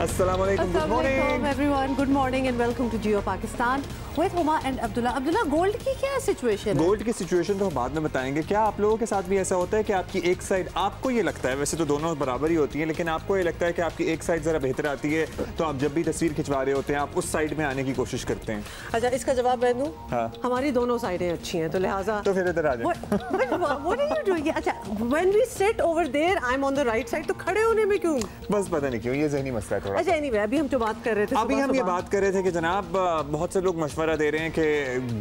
अस्सलाम वालेकुम, good morning everyone, good morning and welcome to Geo Pakistan with Huma and Abdullah. Abdullah, gold की क्या सिचुएशन है? गोल्ड की सिचुएशन तो बाद में बताएंगे। क्या आप लोगों के साथ भी ऐसा होता है कि आपकी एक साइड, आपको ये लगता है, वैसे तो दोनों बराबर ही होती है, लेकिन आपको ये लगता है कि आपकी एक साइड जरा बेहतर आती है, तो आप जब भी तस्वीर खिंचवा रहे होते हैं आप उस साइड में आने की कोशिश करते हैं? अच्छा, इसका जवाब मैं दूं? हाँ। हमारी दोनों साइडें अच्छी हैं, तो लिहाजा तो फिर इधर आ जाए। What are you doing? अच्छा, when we sit over there, I'm on the right side, तो खड़े होने में क्यों? बस पता नहीं क्यों, ये ज़हनी मसला है थोड़ा। अच्छा, anyway, अभी हम जो बात कर रहे थे, अभी हम ये बात कर रहे थे कि जनाब बहुत से लोग मशवरा दे रहे हैं कि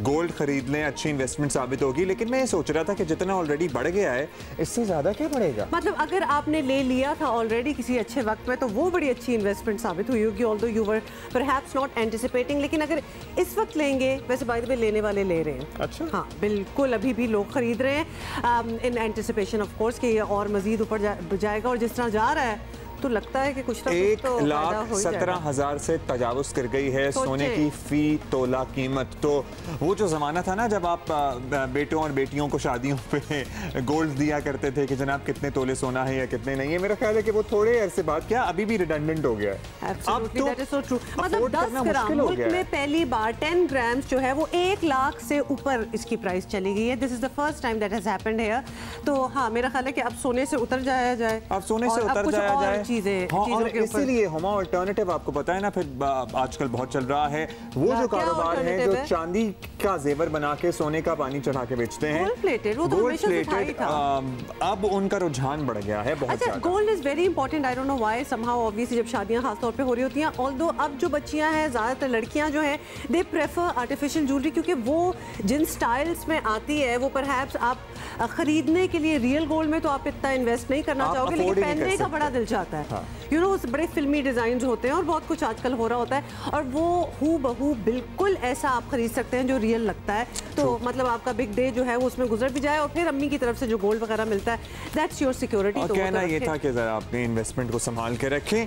गोल्ड खरीद लें, अच्छी इन्वेस्टमेंट साबित होगी, लेकिन मैं ये सोच रहा था कि जितना ऑलरेडी बढ़ गया है इससे ज्यादा क्या बढ़ेगा। मतलब अगर आपने ले लिया था ऑलरेडी किसी अच्छे वक्त में, तो वो बड़ी अच्छी इन्वेस्टमेंट साबित हुई होगी, although you were perhaps not anticipating. लेकिन अगर इस वक्त लेंगे, वैसे बाय द वे लेने वाले ले रहे हैं। अच्छा, हाँ बिल्कुल, अभी भी लोग खरीद रहे हैं इन एंटिसिपेशन ऑफ कोर्स कि ये और मजीद ऊपर जाएगा, और जिस तरह जा रहा है तो लगता है कि कुछ ना कुछ तो 1,17,000 से तजावुज कर गई है सोने की फी तोला कीमत। तो वो जो ज़माना था ना जब आप बेटों और बेटियों को शादियों पे गोल्ड दिया करते थे कि जनाब कितने तोले सोना है या कितने नहीं है, मेरा ख्याल है कि वो थोड़े अरसे बाद क्या अभी भी रिडंडेंट हो गया है। अब तो मतलब 10 ग्राम मुल्क में पहली बार 10 ग्राम्स जो है वो 1 लाख से ऊपर इसकी प्राइस चली गई है। This is the first time that has happened here. तो हाँ, मेरा ख्याल है कि अब सोने से उतर जाया जाए, अब सोने से उतर जाया जाए। हाँ, और इसीलिए हुमा अल्टरनेटिव आपको पता है ना, फिर आजकल बहुत चल रहा है वो जो कारोबार है जो चांदी का जेवर बना के सोने का पानी चढ़ा के बेचते हैं, गोल्ड प्लेटेड। वो तो हमेशा से था ही था। अब उनका रुझान बढ़ गया है बहुत ज्यादा। Gold is very important, I don't know why, somehow obviously जब शादियां खास तौर पे हो रही होती हैं, ऑल्दो अब जो बच्चियां हैं, ज्यादातर लड़कियां जो हैं, दे प्रेफर आर्टिफिशियल ज्वेलरी, क्योंकि वो जिन स्टाइल्स में आती है वो परहैप्स आप खरीदने के लिए रियल गोल्ड में तो आप इतना इन्वेस्ट नहीं करना चाहोगे, लेकिन पहनने का बड़ा दिल चाहता है। यू नो, बड़े फिल्मी डिजाइन होते हैं और बहुत कुछ आजकल हो रहा होता है, और वो हू बहू बिल्कुल ऐसा आप खरीद सकते हैं जो रियल लगता है। तो मतलब आपका बिग डे जो है वो उसमें गुजर भी जाए, और फिर अम्मी की तरफ से जो गोल्ड वगैरह मिलता है, दैट्स योर सिक्योरिटी। तो कहना ये था कि जरा अपने इन्वेस्टमेंट को संभाल के रखें।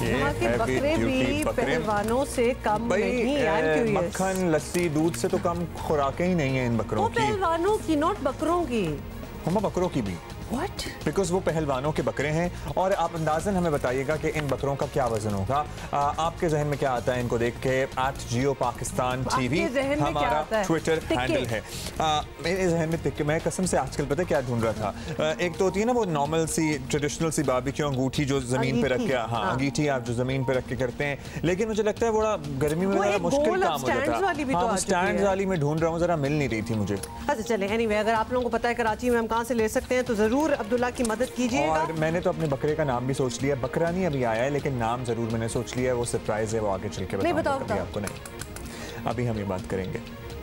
के बकरे भी पहलवानों से कम नहीं है। मक्खन, लस्सी, दूध से तो कम खुराकें ही नहीं है इन बकरों की। पहलवानों की, नॉट बकरों की। हम बकरों की भी। What? बिकॉज वो पहलवानों के बकरे हैं। और आप अंदाजन हमें बताइएगा कि इन बकरों का क्या वजन होगा। आपके जहन में क्या आता है इनको देख के? @JioPakistan TV हमारा ट्विटर हैंडल है। मेरे जहन में मैं कसम से आजकल पता क्या ढूंढ रहा था, एक तो होती है ना वो नॉर्मल सी ट्रेडिशनल सी बारबेक्यू अंगूठी जो जमीन पे रख के, हाँ अंगीठी आप जो जमीन पे रख के करते हैं, लेकिन मुझे लगता है बड़ा गर्मी में बड़ा मुश्किल काम हो जाता है। स्टैंड वाली में ढूंढ रहा हूँ, जरा मिल नहीं रही थी मुझे। अच्छा चले, एनीवे, अगर आप लोगों को पता है कराची में हम कहाँ से ले सकते हैं तो जरूर अब्दुल्ला की मदद कीजिएगा। और मैंने तो अपने बकरे का नाम भी सोच लिया, बकरा नहीं अभी आया है लेकिन नाम जरूर मैंने सोच लिया है, वो सरप्राइज है, वो आगे चल के बताऊंगा आपको। नहीं, अभी हम ये बात करेंगे।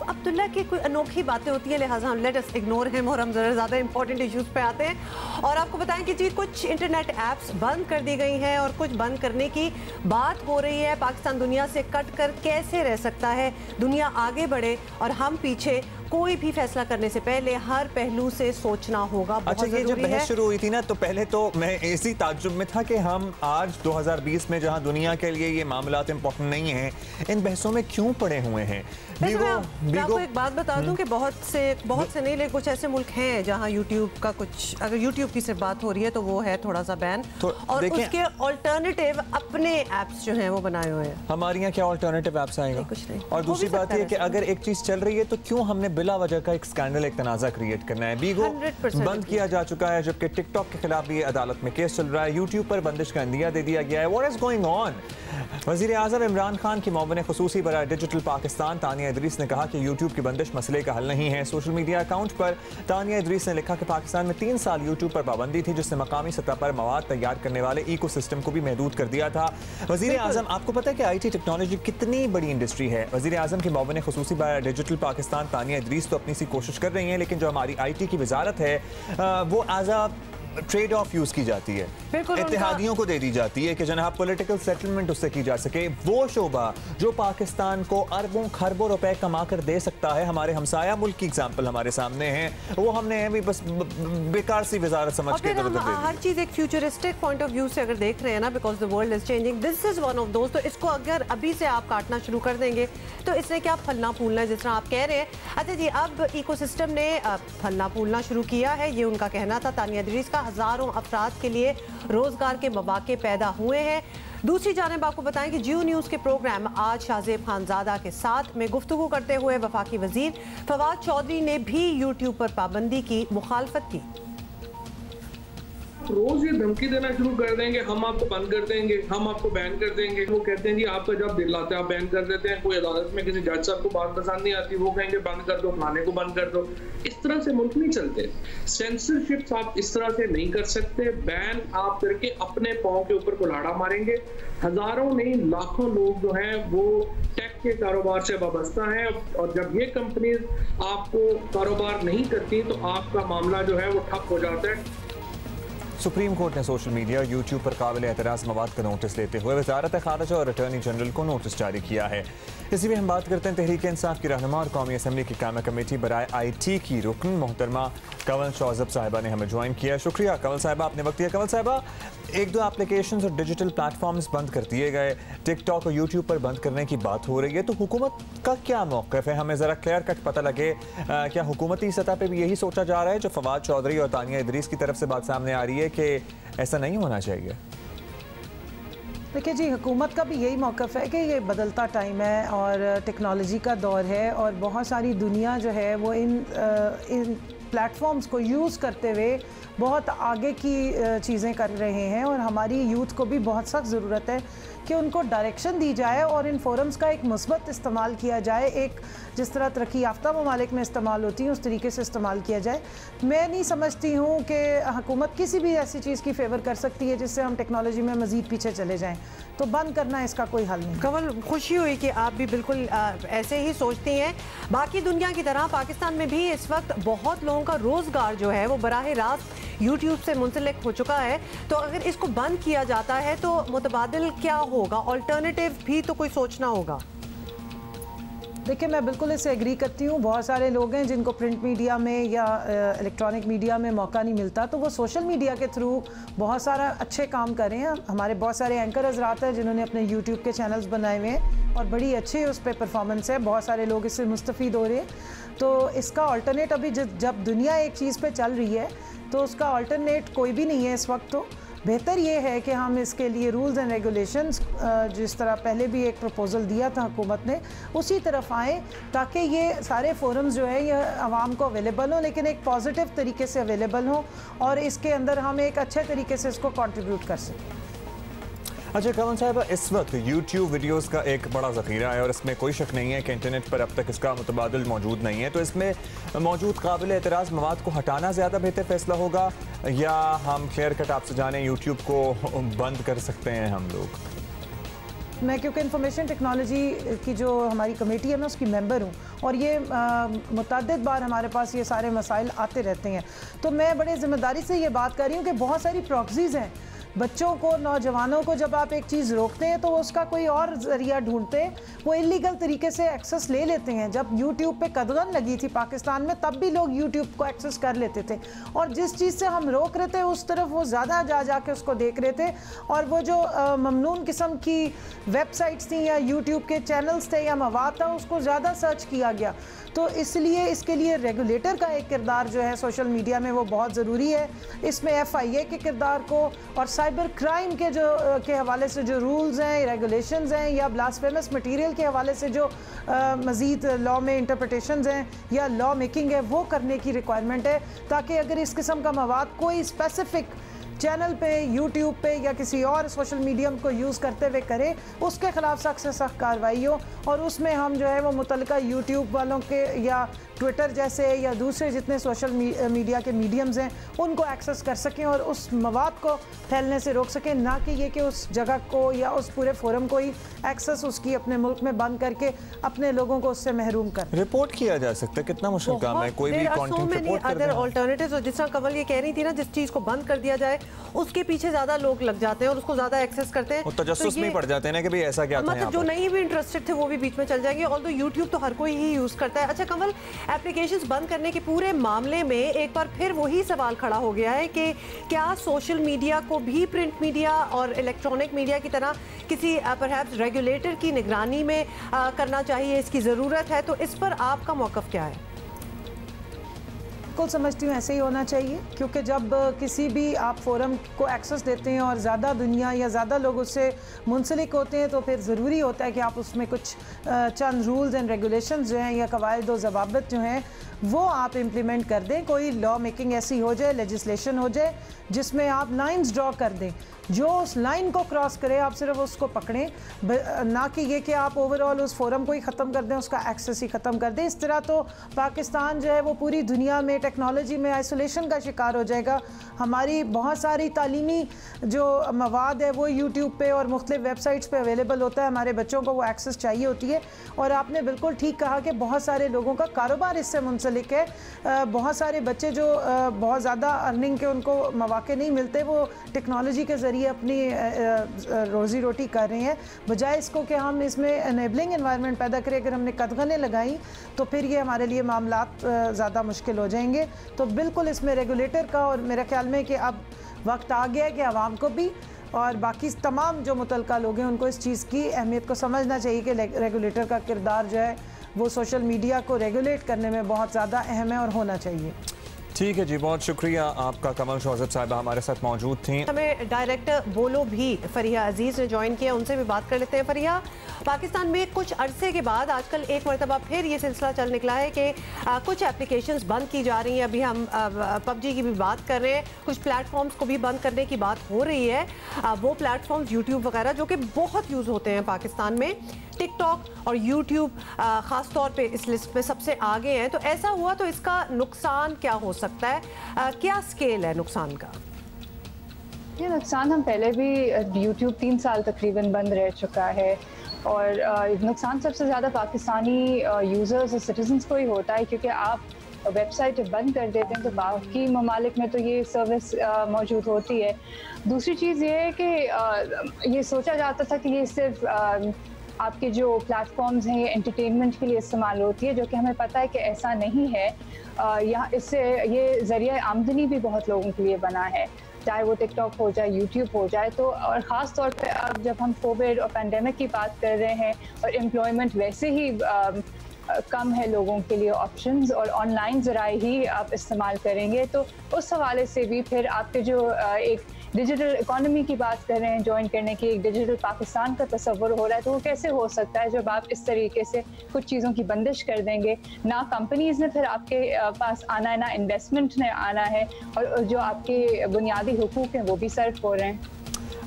अब्दुल्ला की कोई अनोखी बातें होती है, लिहाजा हम लेट अस इग्नोर हिम और हम जरा ज़्यादा इंपॉर्टेंट इश्यूज पे आते हैं। और आपको बताएं कि जी कुछ इंटरनेट ऐप्स बंद कर दी गई हैं और कुछ बंद करने की बात हो रही है। पाकिस्तान दुनिया से कट कर कैसे रह सकता है? दुनिया आगे बढ़े और हम पीछे। कोई भी फैसला करने से पहले हर पहलू से सोचना होगा। अच्छा, ये जब बहस शुरू हुई थी ना, तो पहले तो मैं इसी ताज्जुब में था कि हम आज 2020 में जहां दुनिया के लिए ये मामलात इंपॉर्टेंट नहीं हैं, इन बहसों में क्यों पड़े हुए हैं। मैं आपको एक बात बता दूं कि बहुत से नहीं, लेकिन कुछ ऐसे मुल्क हैं जहां यूट्यूब का कुछ, अगर यूट्यूब की सिर्फ बात हो रही है तो वो है थोड़ा सा बैन, और उसके ऑल्टरनेटिव अपने एप्स जो हैं वो बनाए हुए हैं। हमारे यहाँ क्या ऑल्टरनेटिव एप्स आएंगे? कुछ नहीं। और दूसरी बात है कि अगर एक चीज चल रही है तो क्यों हमने बिला वजह का एक स्कैंडल, एक तनाजा क्रिएट करना है? बीगो बंद किया जा चुका है, जबकि टिकटॉक के खिलाफ भी अदालत में केस चल रहा है, यूट्यूब पर बंदिश का इंदिया दे दिया गया है। What is going on? वज़ीर आज़म इमरान खान की मुआविन खुसूसी बराए डिजिटल पाकिस्तान तानिया इदरीस ने कहा कि यूट्यूब की बंदिश मसले का हल नहीं है। सोशल मीडिया अकाउंट पर तानिया इदरीस ने लिखा कि पाकिस्तान में 3 साल यूट्यूब पर पाबंदी थी, जिसने मकामी सतह पर मवाद तैयार करने वाले इको सिस्टम को भी महदूद कर दिया था। वज़ीर आज़म, आपको पता है कि IT टेक्नोलॉजी कितनी बड़ी इंडस्ट्री है। वज़ीर आज़म की मुआविन खुसूसी बराए डिजिटल पाकिस्तान तानिया इदरीस तो अपनी सी कोशिश कर रही हैं, लेकिन जो हमारी IT की वजारत है वो as a trade off use की जाती है, इत्तेहादियों को दे दी जाती है कि जनाब पॉलिटिकल सेटलमेंट उससे की जा सके। वो शोबा जो पाकिस्तान को अरबों खरबों रुपए कमा कर दे सकता है, हमारे हमसाया मुल्क की एग्जांपल हमारे सामने है, वो हमने अभी बस बेकार सी वजारत समझ के हर चीज एक फ्यूचरिस्टिक पॉइंट ऑफ व्यू से अगर देख रहे हैं ना, because the world is changing, this is one of दोस्त। तो इसको अगर अभी से आप काटना शुरू कर देंगे तो इससे क्या फलना फूलना है, जिस तरह आप कह रहे हैं। अच्छा जी, अब इकोसिस्टम ने फलना फूलना शुरू किया है, ये उनका कहना था तानिया इदरीस का। हज़ारों अफराद के लिए रोजगार के मौके पैदा हुए हैं। दूसरी जानिब आपको बताएं कि जियो न्यूज़ के प्रोग्राम आज शाहजेब खानजादा के साथ में गुफ्तगू करते हुए वफाकी वजीर फवाद चौधरी ने भी यूट्यूब पर पाबंदी की मुखालफत की। रोज ये धमकी देना शुरू कर देंगे, हम आपको बंद कर देंगे, हम आपको बैन कर देंगे। वो कहते हैं जी आपका जब दिल आता है आप बैन कर देते हैं। कोई अदालत में किसी जज साहब को बात पसंद नहीं आती, वो कहेंगे बंद कर दो, फलाने को बंद कर दो। इस तरह से मुल्क नहीं चलते। सेंसरशिप आप इस तरह से नहीं कर सकते। बैन आप करके अपने पाँव के ऊपर कुल्हाड़ा मारेंगे। हजारों नहीं लाखों लोग जो हैं वो टेक के कारोबार से वाबस्ता हैं, और जब ये कंपनीज आपको कारोबार नहीं करती तो आपका मामला जो है वो ठप हो जाता है। सुप्रीम कोर्ट ने सोशल मीडिया और यूट्यूब पर काबिल एतराज़ मवाद का नोटिस लेते हुए वज़ारत ख़ारिजा और अटॉर्नी जनरल को नोटिस जारी किया है। इसी में हम बात करते हैं तहरीक इंसाफ की रहनुमा और कौमी असम्बली की कायमा कमेटी बराए IT की रुकन मोहतरमा कंवल शौज़ब साहिबा ने हमें ज्वाइन किया। शुक्रिया कंवल साहिबा, आपने वक्त दिया। कंवल साहिबा, एक दो एप्लीकेशंस और डिजिटल प्लेटफॉर्म्स बंद कर दिए गए, टिकटॉक और यूट्यूब पर बंद करने की बात हो रही है, तो हुकूमत का क्या मौक़िफ़ है? हमें ज़रा क्लियर कट पता लगे। क्या हुकूमती सतह पर भी यही सोचा जा रहा है जो फवाद चौधरी और तानिया इदरीस की तरफ से बात सामने आ रही है कि ऐसा नहीं होना चाहिए? देखिए जी, हुकूमत का भी यही मौक़िफ़ है कि ये बदलता टाइम है और टेक्नोलॉजी का दौर है और बहुत सारी दुनिया जो है वो इन प्लेटफॉर्म्स को यूज़ करते हुए बहुत आगे की चीज़ें कर रहे हैं, और हमारी यूथ को भी बहुत सख्त ज़रूरत है कि उनको डायरेक्शन दी जाए और इन फोरम्स का एक मुस्बत इस्तेमाल किया जाए। एक जिस तरह तरक्की याफ्ता ममालिक में इस्तेमाल होती है उस तरीके से इस्तेमाल किया जाए। मैं नहीं समझती हूँ कि हुकूमत किसी भी ऐसी चीज़ की फेवर कर सकती है जिससे हम टेक्नोलॉजी में मज़ीद पीछे चले जाएँ, तो बंद करना इसका कोई हल नहीं। कंवल, खुशी हुई कि आप भी बिल्कुल ऐसे ही सोचती हैं। बाकी दुनिया की तरह पाकिस्तान में भी इस वक्त बहुत लोगों का रोज़गार जो है वो बराह रास्त यूट्यूब से मुंसलिक हो चुका है, तो अगर इसको बंद किया जाता है तो मुतबादिल क्या होगा? ऑल्टरनेटिव भी तो कोई सोचना होगा। देखिए, मैं बिल्कुल इससे एग्री करती हूँ। बहुत सारे लोग हैं जिनको प्रिंट मीडिया में या इलेक्ट्रॉनिक मीडिया में मौका नहीं मिलता, तो वो सोशल मीडिया के थ्रू बहुत सारा अच्छे काम कर रहे हैं। हमारे बहुत सारे एंकर हजरात हैं जिन्होंने अपने यूट्यूब के चैनल्स बनाए हुए हैं और बड़ी अच्छी उस पर परफॉर्मेंस है। बहुत सारे लोग इससे मुस्तफ़ीद हो रहे हैं। तो इसका अल्टरनेट अभी जब दुनिया एक चीज़ पे चल रही है तो उसका अल्टरनेट कोई भी नहीं है इस वक्त। तो बेहतर ये है कि हम इसके लिए रूल्स एंड रेगुलेशंस, जिस तरह पहले भी एक प्रपोज़ल दिया था हुकूमत ने, उसी तरफ आएँ ताकि ये सारे फोरम्स जो है ये आवाम को अवेलेबल हो, लेकिन एक पॉजिटिव तरीके से अवेलेबल हो और इसके अंदर हम एक अच्छे तरीके से इसको कंट्रीब्यूट कर सकें। अच्छा कंवल साहब, इस वक्त YouTube वीडियोस का एक बड़ा ज़ख़ीरा है और इसमें कोई शक नहीं है कि इंटरनेट पर अब तक इसका मुतबादिल मौजूद नहीं है, तो इसमें मौजूद काबिल एतराज़ मवाद को हटाना ज़्यादा बेहतर फैसला होगा या हम क्लियर कट आपसे जाने YouTube को बंद कर सकते हैं हम लोग? मैं क्योंकि इंफॉर्मेशन टेक्नोलॉजी की जो हमारी कमेटी है मैं उसकी मेंबर हूँ और ये मुतअद्दिद बार हमारे पास ये सारे मसाइल आते रहते हैं, तो मैं बड़े ज़िम्मेदारी से ये बात कर रही हूँ कि बहुत सारी प्रॉक्सीज़ हैं। बच्चों को, नौजवानों को जब आप एक चीज़ रोकते हैं तो उसका कोई और ज़रिया ढूंढते हैं, वो इलीगल तरीके से एक्सेस ले लेते हैं। जब यूट्यूब पे कदगन लगी थी पाकिस्तान में तब भी लोग यूट्यूब को एक्सेस कर लेते थे, और जिस चीज़ से हम रोक रहे थे उस तरफ वो ज़्यादा जा के उसको देख रहे थे, और वो जो ममनून किस्म की वेबसाइट्स थी या यूट्यूब के चैनल्स थे या मवाद था उसको ज़्यादा सर्च किया गया। तो इसलिए इसके लिए रेगुलेटर का एक किरदार जो है सोशल मीडिया में वो बहुत ज़रूरी है। इसमें FIA के किरदार को और साइबर क्राइम के हवाले से जो रूल्स हैं, रेगुलेशंस हैं, या ब्लास्फेमस मटेरियल के हवाले से जो मज़ीद लॉ में इंटरप्रिटेशंस हैं या लॉ मेकिंग है वो करने की रिक्वायरमेंट है, ताकि अगर इस किस्म का मवाद कोई स्पेसिफिक चैनल पे, यूट्यूब पे या किसी और सोशल मीडियम को यूज़ करते हुए करे उसके ख़िलाफ़ सख्त से सख्त कार्रवाई हो, और उसमें हम जो है वो मुतल्लिका यूट्यूब वालों के या ट्विटर जैसे या दूसरे जितने सोशल मीडिया के मीडियम्स हैं उनको एक्सेस कर सकें और उस मवाद को फैलने से रोक सकें, ना कि ये कि उस जगह को या उस पूरे फोरम को ही एक्सेस उसकी अपने मुल्क में बंद करके अपने लोगों को उससे महरूम कर। रिपोर्ट किया जा सकता है, कितना मुश्किल काम है, कोई भी कंटेंट रिपोर्ट कर देना। अल्टरनेटिव्स, जिस तरह कंवल ये कह रही थी ना, जिस चीज़ को बंद कर दिया जाए उसके पीछे ज़्यादा लोग लग जाते हैं और उसको ज़्यादा एक्सेस करते हैं, तजस्सुस में पड़ जाते हैं ना कि भाई ऐसा क्या था, मतलब जो नहीं भी इंटरेस्टेड थे वो भी बीच में चल जाएंगे। ऑल्दो यूट्यूब तो हर कोई ही यूज़ करता है। अच्छा कंवल, एप्लीकेशंस बंद करने के पूरे मामले में एक बार फिर वही सवाल खड़ा हो गया है कि क्या सोशल मीडिया को भी प्रिंट मीडिया और इलेक्ट्रॉनिक मीडिया की तरह किसी परहैप्स रेगुलेटर की निगरानी में करना चाहिए, इसकी ज़रूरत है, तो इस पर आपका मौक़िफ़ क्या है? बिल्कुल समझती हूँ ऐसे ही होना चाहिए, क्योंकि जब किसी भी आप फोरम को एक्सेस देते हैं और ज़्यादा दुनिया या ज़्यादा लोग उससे मुंसलिक होते हैं तो फिर ज़रूरी होता है कि आप उसमें कुछ चंद रूल्स एंड रेगुलेशंस जो हैं या कवायद व ज़वाबित जो हैं वो आप इम्प्लीमेंट कर दें। कोई लॉ मेकिंग ऐसी हो जाए, लेजिस्लेशन हो जाए जिसमें आप लाइंस ड्रॉ कर दें, जो उस लाइन को क्रॉस करे आप सिर्फ उसको पकड़ें, ना कि ये कि आप ओवरऑल उस फोरम को ही ख़त्म कर दें, उसका एक्सेस ही ख़त्म कर दें। इस तरह तो पाकिस्तान जो है वो पूरी दुनिया में टेक्नोलॉजी में आइसोलेशन का शिकार हो जाएगा। हमारी बहुत सारी तालीमी जो मवाद है वो यूट्यूब पे और मुख्तलिफ वेबसाइट्स पे अवेलेबल होता है, हमारे बच्चों को वो एक्सेस चाहिए होती है। और आपने बिल्कुल ठीक कहा कि बहुत सारे लोगों का कारोबार इससे मुंसलिक है। बहुत सारे बच्चे जो बहुत ज़्यादा अर्निंग के उनको मौके नहीं मिलते, वो टेक्नोलॉजी के ज़रिए अपनी रोज़ी रोटी कर रहे हैं। बजाय इसको कि हम इसमें एनेबलिंग एनवायरनमेंट पैदा करें, अगर हमने कदगने लगाई तो फिर ये हमारे लिए मामलात ज़्यादा मुश्किल हो जाएंगे। तो बिल्कुल इसमें रेगुलेटर का और मेरे ख्याल में कि अब वक्त आ गया है कि आवाम को भी और बाकी तमाम जो मुतल्लिका लोग हैं उनको इस चीज़ की अहमियत को समझना चाहिए कि रेगुलेटर का किरदार जो है वो सोशल मीडिया को रेगुलेट करने में बहुत ज़्यादा अहम है और होना चाहिए। ठीक है जी, बहुत शुक्रिया आपका। कमल शौज़ब साहिबा हमारे साथ मौजूद थी। हमें डायरेक्टर बोलो भी फरिया अजीज़ ने ज्वाइन किया, उनसे भी बात कर लेते हैं। फरिया, पाकिस्तान में कुछ अरसे के बाद आजकल एक मरतबा फिर ये सिलसिला चल निकला है कि कुछ एप्लीकेशंस बंद की जा रही हैं। अभी हम पबजी की भी बात कर रहे हैं, कुछ प्लेटफॉर्म्स को भी बंद करने की बात हो रही है। वो प्लेटफॉर्म्स यूट्यूब वगैरह जो कि बहुत यूज़ होते हैं पाकिस्तान में, टिकटॉक और यूट्यूब ख़ास तौर पे इस लिस्ट में सबसे आगे हैं। तो ऐसा हुआ तो इसका नुकसान क्या हो सकता है, क्या स्केल है नुकसान का? ये नुकसान हम पहले भी यूट्यूब 3 साल तकरीबन बंद रह चुका है और नुकसान सबसे ज़्यादा पाकिस्तानी यूज़र्स और सिटीजन्स को ही होता है, क्योंकि आप वेबसाइट बंद कर देते हैं तो बाकी ममालिक में तो ये सर्विस मौजूद होती है। दूसरी चीज़ ये है कि ये सोचा जाता था कि ये सिर्फ आपके जो प्लेटफॉर्म्स हैं ये एंटरटेनमेंट के लिए इस्तेमाल होती है, जो कि हमें पता है कि ऐसा नहीं है। यहाँ इससे ये ज़रिया आमदनी भी बहुत लोगों के लिए बना है, चाहे वो टिकटॉक हो जाए, यूट्यूब हो जाए। तो और ख़ास तौर पे अब जब हम कोविड और पैंडेमिक की बात कर रहे हैं और एम्प्लॉयमेंट वैसे ही कम है लोगों के लिए ऑप्शंस, और ऑनलाइन ज़राए ही आप इस्तेमाल करेंगे, तो उस हवाले से भी फिर आपके जो एक डिजिटल इकोनॉमी की बात कर रहे हैं ज्वाइन करने की, एक डिजिटल पाकिस्तान का तस्वर हो रहा है, तो वो कैसे हो सकता है जब आप इस तरीके से कुछ चीज़ों की बंदिश कर देंगे? ना कंपनीज़ ने फिर आपके पास आना है, ना इन्वेस्टमेंट ने आना है, और जो आपके बुनियादी हुकूक हैं वो भी सर्व हो रहे हैं।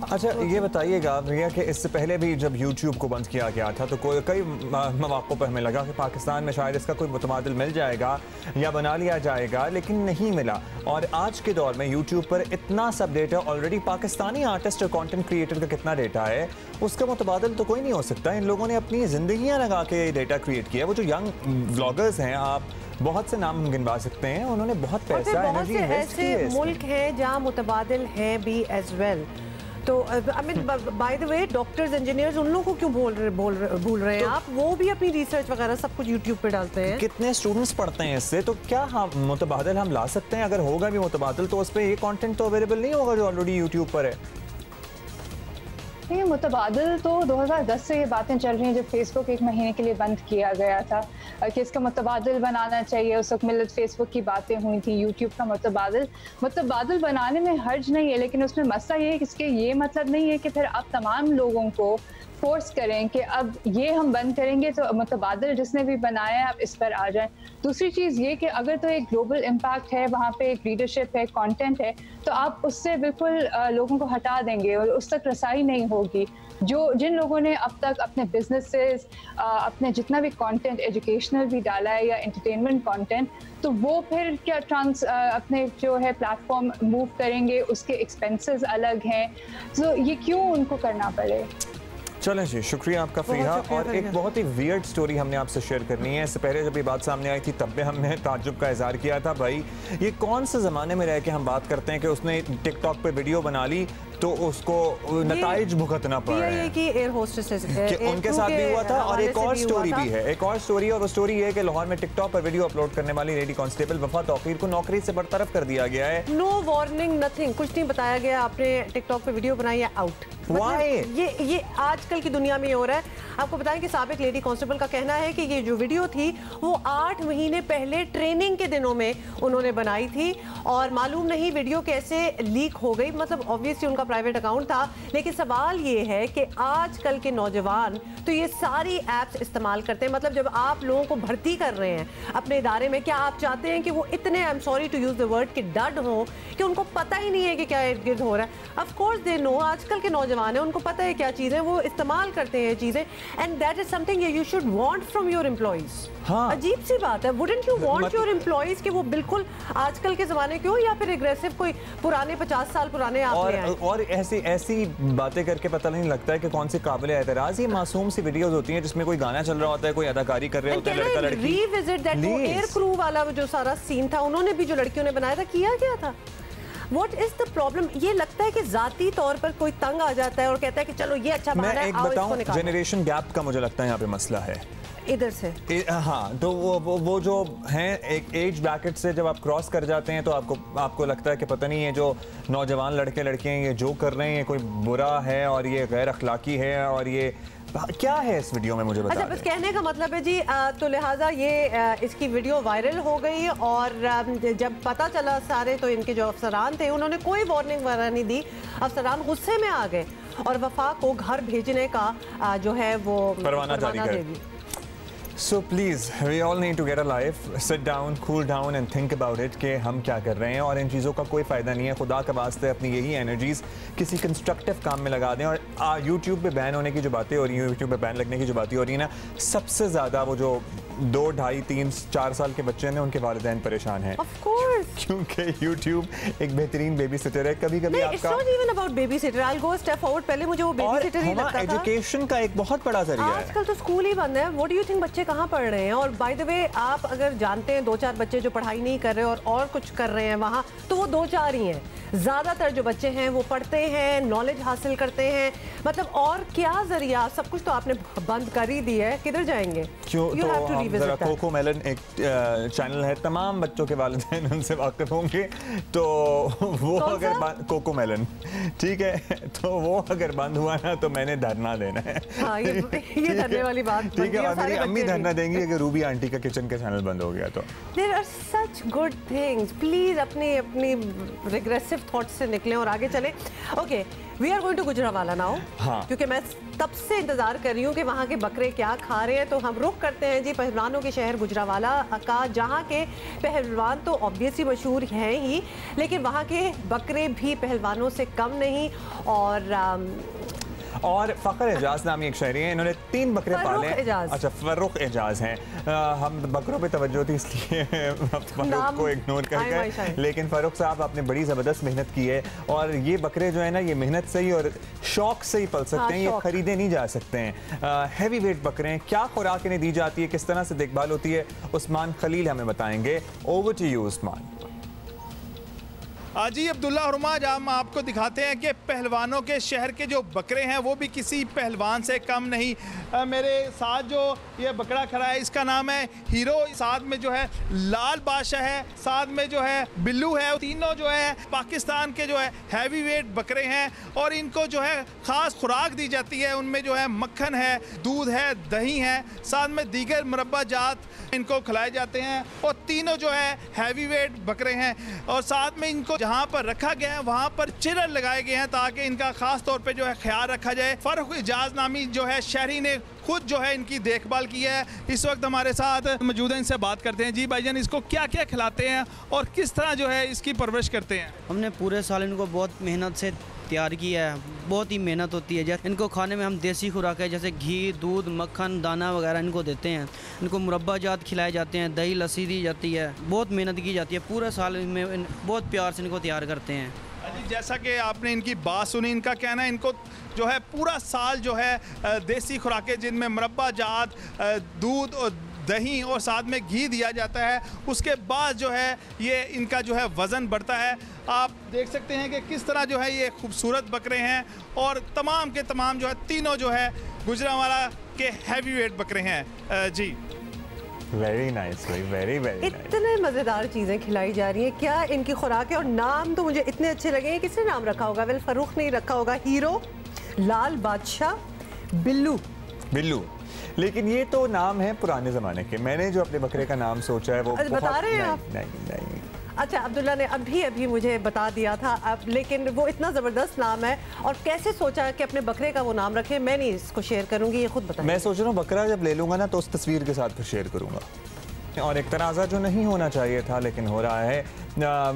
अच्छा, ये बताइएगा भैया कि इससे पहले भी जब यूट्यूब को बंद किया गया था तो कई मौक़ों पर हमें लगा कि पाकिस्तान में शायद इसका कोई मुतबादिल मिल जाएगा या बना लिया जाएगा, लेकिन नहीं मिला। और आज के दौर में यूट्यूब पर इतना सब डेटा ऑलरेडी, पाकिस्तानी आर्टिस्ट और कंटेंट क्रिएटर का कितना डेटा है उसका मुतबादिल तो कोई नहीं हो सकता। इन लोगों ने अपनी ज़िंदगियाँ लगा के डेटा क्रिएट किया। वो जो यंग व्लॉगर्स हैं, आप बहुत से नाम हम गिनवा सकते हैं, उन्होंने बहुत पैसा, एनर्जी इन्वेस्ट की है। ऐसे मुल्क हैं जहाँ मुतबादिल हैं भी एज वेल। तो I mean by the way, doctors, engineers, उन लोगों को क्यों भूल रहे हैं आप? वो भी अपनी रिसर्च वगैरह सब कुछ यूट्यूब पे डालते हैं। कितने स्टूडेंट्स पढ़ते हैं इससे, तो क्या हम मुतबादिल हम ला सकते हैं? अगर होगा भी मुतबादिल तो उस पर ये कंटेंट तो अवेलेबल नहीं होगा जो ऑलरेडी यूट्यूब पर है। ये मुतबादिल तो 2010 से ये बातें चल रही हैं, जब फेसबुक 1 महीने के लिए बंद किया गया था कि इसका मुतबादिल बनाना चाहिए। उस वक्त मिलत फेसबुक की बातें हुई थी, यूट्यूब का मुतबादिल बनाने में हर्ज नहीं है, लेकिन उसमें मसला ये है कि इसके ये मतलब नहीं है कि फिर आप तमाम लोगों को फोर्स करें कि अब ये हम बंद करेंगे तो मुतबादिल जिसने भी बनाया है आप इस पर आ जाएं। दूसरी चीज़ ये कि अगर तो एक ग्लोबल इम्पैक्ट है, वहाँ पे एक रीडरशिप है, कंटेंट है, तो आप उससे बिल्कुल लोगों को हटा देंगे और उस तक रसाई नहीं होगी। जिन लोगों ने अब तक अपने बिजनेसेस, अपने जितना भी कंटेंट एजुकेशनल भी डाला है या एंटरटेनमेंट कंटेंट, तो वो फिर क्या अपने जो है प्लेटफॉर्म मूव करेंगे, उसके एक्सपेंसेस अलग हैं, तो ये क्यों उनको करना पड़े? चलें जी, शुक्रिया आपका फरीहा। और एक बहुत ही वियर्ड स्टोरी हमने आपसे शेयर करनी है। इससे पहले जब ये बात सामने आई थी तब भी हमने ताज्जुब का इज़हार किया था, भाई ये कौन से ज़माने में रह के हम बात करते हैं कि उसने टिकटॉक पे वीडियो बना ली, तो उसको नताइज भुगतना पड़ रहे हैं। कि एयर होस्टेसेस उनके साथ भी हुआ था। और एक और स्टोरी भी है, एक और स्टोरी, और वो स्टोरी है कि लाहौर में टिकटॉक पर वीडियो अपलोड करने वाली लेडी कांस्टेबल वफा तौकीर को नौकरी से बरतरफ कर दिया गया है। नो वार्निंग, नथिंग, कुछ नहीं बताया गया। आपने टिकटॉक पे वीडियो बनाई है, आउट। ये आजकल की दुनिया में हो रहा है। आपको बताएं कि साबिक लेडी कांस्टेबल का कहना है कि ये जो वीडियो थी वो 8 महीने पहले ट्रेनिंग के दिनों में उन्होंने बनाई थी और मालूम नहीं वीडियो कैसे लीक हो गई। मतलब ऑब्वियसली उनका प्राइवेट अकाउंट था, लेकिन सवाल ये है कि आजकल के नौजवान तो ये सारी एप्स इस्तेमाल करते हैं। मतलब जब आप लोगों को भर्ती कर रहे हैं अपने इदारे में, क्या आप चाहते हैं कि वो इतने, I am sorry to use the word, कि डड हो कि उनको पता ही नहीं है कि क्या इर्द गिर्द हो रहा है? ऑफ कोर्स दे नो, आजकल के नौजवान है, उनको पता है क्या चीजें, वो इस्तेमाल करते हैं चीजें, and that is something you should want from your employees. हाँ। अजीब सी बात है, wouldn't you want your employees कि वो बिल्कुल आजकल के जमाने के हो या फिर एग्रेसिव कोई पुराने 50 साल पुराने आप ले आए? और ऐसी बातें करके पता नहीं लगता है कि कौन सी काबिल एतराज। ये मासूम सी वीडियोस होती हैं जिसमें कोई गाना चल रहा होता है, कोई अदाकारी कर रहे होते हैं लड़का लड़की। रीविजिट दैट एयर क्रू वाला जो सारा सीन था, उन्होंने भी जो लड़कियों ने बनाया था, किया गया था। What is the problem? ये लगता है कि जाती तौर पर कोई तंग आ जाता है और कहता है कि चलो ये अच्छा बना है, आओ इसको निकालो। जनरेशन गैप का मुझे लगता है यहाँ पे मसला है इधर से। हाँ, तो वो जो हैं एक एज ब्रैकेट से जब आप क्रॉस कर जाते हैं तो आपको लगता है कि पता नहीं ये जो नौजवान लड़के लड़कियां ये जो कर रहे हैं ये कोई बुरा है और ये गैर अखलाकी है और ये क्या है इस वीडियो में, मुझे बता। अच्छा, बस कहने का मतलब है जी, तो लिहाजा ये इसकी वीडियो वायरल हो गई और जब पता चला सारे, तो इनके जो अफसरान थे उन्होंने कोई वार्निंग वगैरह नहीं दी। अफसरान गुस्से में आ गए और वफा को घर भेजने का जो है वो परवाना जारी कर दी। So please, we all need to get a life, sit down, cool down and think about it कि हम क्या कर रहे हैं और इन चीज़ों का कोई फ़ायदा नहीं है। खुदा का वास्ते अपनी यही एनर्जीज़ किसी कंस्ट्रक्टिव काम में लगा दें। और YouTube पे बैन होने की जो बातें हो रही हैं, YouTube पे बैन लगने की जो बातें हो रही हैं ना, सबसे ज़्यादा वो जो 2, 2.5, 3, 4 साल के बच्चे हैं उनके वालिदैन परेशान हैं। Of course. क्योंकि YouTube एक बेहतरीन बेबी सिटर है। कभी-कभी आपका It's not even about baby sitter. I'll go a step forward. पहले मुझे वो बेबी सिटर ही लगता था। एजुकेशन का एक बहुत बड़ा जरिया है। आजकल तो स्कूल ही बंद है। What do you think बच्चे कहाँ पढ़ रहे हैं? और बाय द वे, आप अगर जानते हैं 2-4 बच्चे जो पढ़ाई नहीं कर रहे और कुछ कर रहे हैं वहाँ, तो वो 2-4 ही हैं। ज़्यादातर जो बच्चे हैं वो पढ़ते हैं, नॉलेज हासिल करते हैं। मतलब और क्या जरिया, सब कुछ तो आपने बंद कर ही दी है, किधर जाएंगे? क्यों? तो हम जरा कोको मेलन एक चैनल है, तमाम बच्चों के वालिदैन उनसे वाकिफ होंगे। तो वो अगर कोको मेलन, ठीक है, तो वो अगर बंद हुआ ना तो मैंने धरना देना है। हाँ, ये धरने वाली बात। ठीक है, और मेरी अम्मी धरना देंगी अगर रूबी आंटी का किचन का चैनल बंद हो गया तो। There are such good things. Please अपनी रिग्रेसिव थॉट्स से निकलें और आगे चलें। Okay, we are going to Gujranwala now. हाँ। क्योंकि मैं तब से इंतजार कर रही हूँ कि वहाँ के बकरे क्या खा रहे हैं। तो हम रुख करते हैं जी पहलवानों के शहर गुजरावाला का, जहाँ के पहलवान तो ऑब्वियसली मशहूर हैं ही, लेकिन वहाँ के बकरे भी पहलवानों से कम नहीं। और फ़खर एजाज नामी एक शहरी हैं, इन्होंने 3 बकरे पाले। अच्छा, फर्रुख एजाज हैं। हम बकरों पे तवज्जो थी इसलिए फर्रुख को इग्नोर कर गए, लेकिन फर्रुख साहब आपने बड़ी ज़बरदस्त मेहनत की है और ये बकरे जो है ना, ये मेहनत से ही और शौक से ही पल सकते हैं, ये खरीदे नहीं जा सकते हैं। हैवी वेट बकरे हैं। क्या खुराक इन्हें दी जाती है, किस तरह से देखभाल होती है, उस्मान खलील हमें बताएंगे। Over to you Usman. जी अब्दुल्ला और आज हम आपको दिखाते हैं कि पहलवानों के शहर के जो बकरे हैं वो भी किसी पहलवान से कम नहीं। मेरे साथ जो ये बकरा खड़ा है इसका नाम है हीरो, साथ में जो है लाल बादशाह है, साथ में जो है बिल्लू है। तीनों जो है पाकिस्तान के जो है हैवी वेट बकरे हैं और इनको जो है ख़ास खुराक दी जाती है। उनमें जो है मक्खन है, दूध है, दही है, साथ में दीगर मुरब्बा जात इनको खिलाए जाते हैं और तीनों जो है हैवी वेट बकरे हैं। और साथ में इनको जहाँ पर रखा गया है वहाँ पर चिरर लगाए गए हैं ताकि इनका खास तौर पे जो है ख्याल रखा जाए। फर्रुख एजाज नामी जो है शहरी ने खुद जो है इनकी देखभाल की है। इस वक्त हमारे साथ मौजूद हैं, इनसे बात करते हैं। जी भाईजान, इसको क्या क्या खिलाते हैं और किस तरह जो है इसकी परवरिश करते हैं? हमने पूरे साल इनको बहुत मेहनत से तैयार किया है, बहुत ही मेहनत होती है। जैसे इनको खाने में हम देसी खुराक है जैसे घी, दूध, मक्खन, दाना वगैरह इनको देते हैं। इनको मुरब्बा जात खिलाए जाते हैं, दही लस्सी दी जाती है, बहुत मेहनत की जाती है। पूरे साल में बहुत प्यार से इनको तैयार करते हैं। जैसा कि आपने इनकी बात सुनी, इनका कहना है इनको जो है पूरा साल जो है देसी खुराकें जिनमें मुरब्बा जात, दूध और दही और साथ में घी दिया जाता है। उसके बाद जो है ये इनका जो है वज़न बढ़ता है। आप देख सकते हैं कि किस तरह जो है ये खूबसूरत बकरे हैं और तमाम के तमाम जो है तीनों जो है गुजरांवाला के हैवी वेट बकरे हैं। जी वेरी नाइस, वेरी वेरी। इतने मज़ेदार चीज़ें खिलाई जा रही हैं, क्या इनकी खुराक है? और नाम तो मुझे इतने अच्छे लगे हैं। किसने नाम रखा होगा? वेल फरूख नहीं रखा होगा, हीरो, लाल बादशाह, बिल्लू। बिल्लू, लेकिन ये तो नाम है पुराने ज़माने के। मैंने जो अपने बकरे का नाम सोचा है वो बता रहे हैं आप? नहीं। अच्छा, अब्दुल्ला ने अभी मुझे बता दिया था अब, लेकिन वो इतना ज़बरदस्त नाम है और कैसे सोचा कि अपने बकरे का वो नाम रखे, मैं नहीं इसको शेयर करूंगी, ये खुद बताएं। मैं सोच रहा हूँ बकरा जब ले लूँगा ना तो उस तस्वीर के साथ फिर शेयर करूँगा। और एक तनाज़ा जो नहीं होना चाहिए था लेकिन हो रहा है।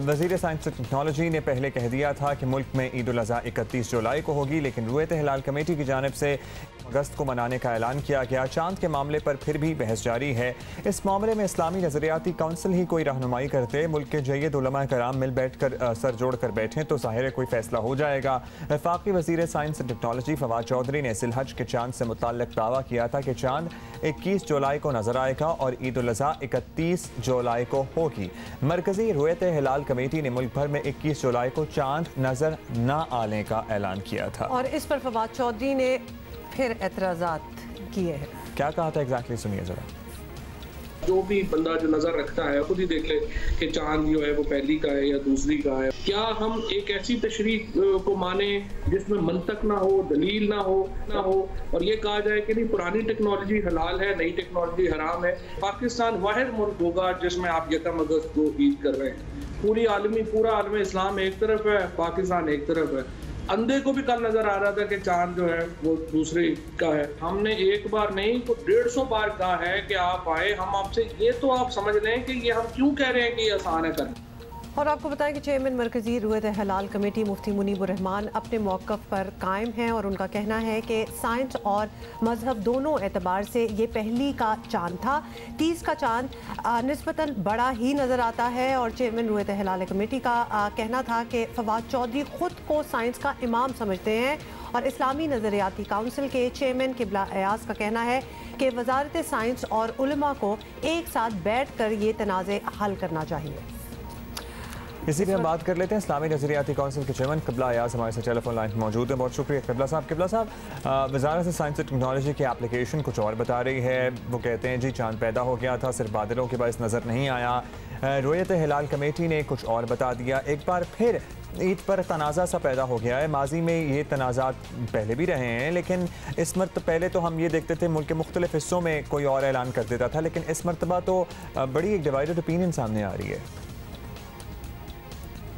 वज़ीर साइंस और टेक्नोलॉजी ने पहले कह दिया था कि मुल्क में ईद उल अज़हा 31 जुलाई को होगी, लेकिन रुयत हिलाल कमेटी की जानिब से अगस्त को मनाने का ऐलान किया गया। चांद के मामले पर फिर भी बहस जारी है। इस मामले में इस्लामी नज़रियाती काउंसिल ही कोई रहनुमाई करते, मुल्क के जय्यद उलमा कराम मिल बैठ कर सर जोड़ कर बैठें तो ज़ाहिर है कोई फैसला हो जाएगा। वफाकी वज़ीर साइंस और टेक्नोलॉजी फवाद चौधरी ने ज़िलहज के चांद से मुताल्लिक़ दावा किया था कि चांद 21 जुलाई को नजर आएगा और ईद उल अज़हा 31 जुलाई को होगी। मरकजी रुयत हिलाल कमेटी ने मुल्क भर में 21 जुलाई को चांद नजर न आने का ऐलान किया था। और इस पर फवाद चौधरी ने फिर एतराज़ात किए हैं। क्या कहा था एग्जैक्टली, सुनिए जरा। जो भी बंदा जो नजर रखता है खुद ही देख ले कि चांद जो है वो पहली का है या दूसरी का है। क्या हम एक ऐसी तशरीह को माने जिसमें मंतक ना हो, दलील ना हो और ये कहा जाए कि नहीं पुरानी टेक्नोलॉजी हलाल है, नई टेक्नोलॉजी हराम है। पाकिस्तान वाहिद मुल्क होगा जिसमें आप 1 अगस्त को ईद कर रहे हैं। पूरा आलम इस्लाम एक तरफ है, पाकिस्तान एक तरफ है। अंधे को भी कल नजर आ रहा था कि चांद जो है वो दूसरे का है। हमने एक बार नहीं तो 150 बार कहा है कि आप आए, हम आपसे ये तो आप समझ लें कि ये हम क्यों कह रहे हैं कि ये आसान है करना। और आपको बताएं कि चेयरमैन मरकजी रुयत हिलाल कमेटी मुफ्ती मुनीबुर रहमान अपने मौक़िफ़ पर कायम हैं और उनका कहना है कि साइंस और मजहब दोनों एतबार से ये पहली का चांद था। 30 का चांद निस्बतन बड़ा ही नज़र आता है। और चेयरमैन रुयत हिलाल कमेटी का कहना था कि फवाद चौधरी ख़ुद को साइंस का इमाम समझते हैं। और इस्लामी नज़रियाती काउंसिल के चेयरमैन किबला अयाज का कहना है कि वजारत साइंस और उलमा को एक साथ बैठ कर ये तनाज़े हल करना चाहिए। इसी पे हम बात कर लेते हैं। इस्लामी नज़रियाती काउंसिल के चेयरमैन किबला अयाज हमारे साथ टेलीफोन लाइन पर मौजूद है। बहुत शुक्रिया किबला साहब। वज़ारत साइंस और टेक्नोलॉजी की एप्लीकेशन कुछ और बता रही है। वो कहते हैं जी चांद पैदा हो गया था, सिर्फ बादलों के बायस नज़र नहीं आया। रुयत हिलाल कमेटी ने कुछ और बता दिया। एक बार फिर ईद पर तनाज़ा सा पैदा हो गया है। माजी में ये तनाज़ात पहले भी रहे हैं, लेकिन इस मरतबा पहले तो हम ये देखते थे मुल्क के मुख्तलिफ हिस्सों में कोई और ऐलान कर देता था, लेकिन इस मरतबा तो बड़ी एक डिवाइडेड ओपिनियन सामने आ रही है।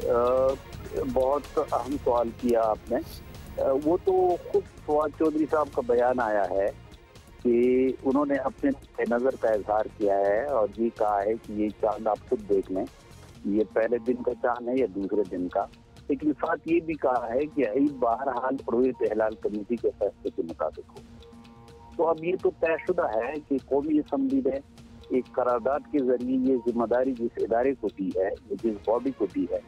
बहुत अहम सवाल किया आपने। वो तो खुद फवाद चौधरी साहब का बयान आया है कि उन्होंने अपने नज़र का इजहार किया है और ये कहा है कि ये चांद आप खुद देख लें, ये पहले दिन का चांद है या दूसरे दिन का। लेकिन साथ ये भी कहा है कि ईद बहरहाल रुयत हिलाल कमेटी के फैसले के मुताबिक हो। तो अब ये तो तयशुदा है कि कौमी असम्बली ने एक करारदाद के जरिए ये जिम्मेदारी जिस इदारे को दी है, जिस बॉडी को दी है,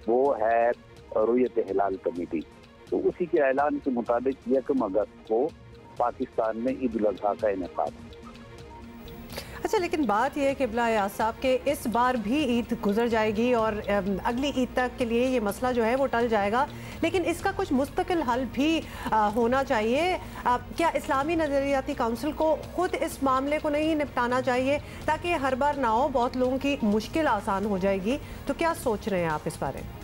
वो है रुयत हिलाल कमेटी। तो उसी के ऐलान के मुताबिक 1 अगस्त को पाकिस्तान में ईद उल अज़हा का इनेकाद। अच्छा, लेकिन बात यह है कि किबला अयाज साहब के इस बार भी ईद गुजर जाएगी और अगली ईद तक के लिए ये मसला जो है वो टल जाएगा, लेकिन इसका कुछ मुस्तकिल हल भी होना चाहिए। क्या इस्लामी नज़रियाती काउंसिल को खुद इस मामले को नहीं निपटाना चाहिए ताकि हर बार ना हो, बहुत लोगों की मुश्किल आसान हो जाएगी? तो क्या सोच रहे हैं आप इस बारे में?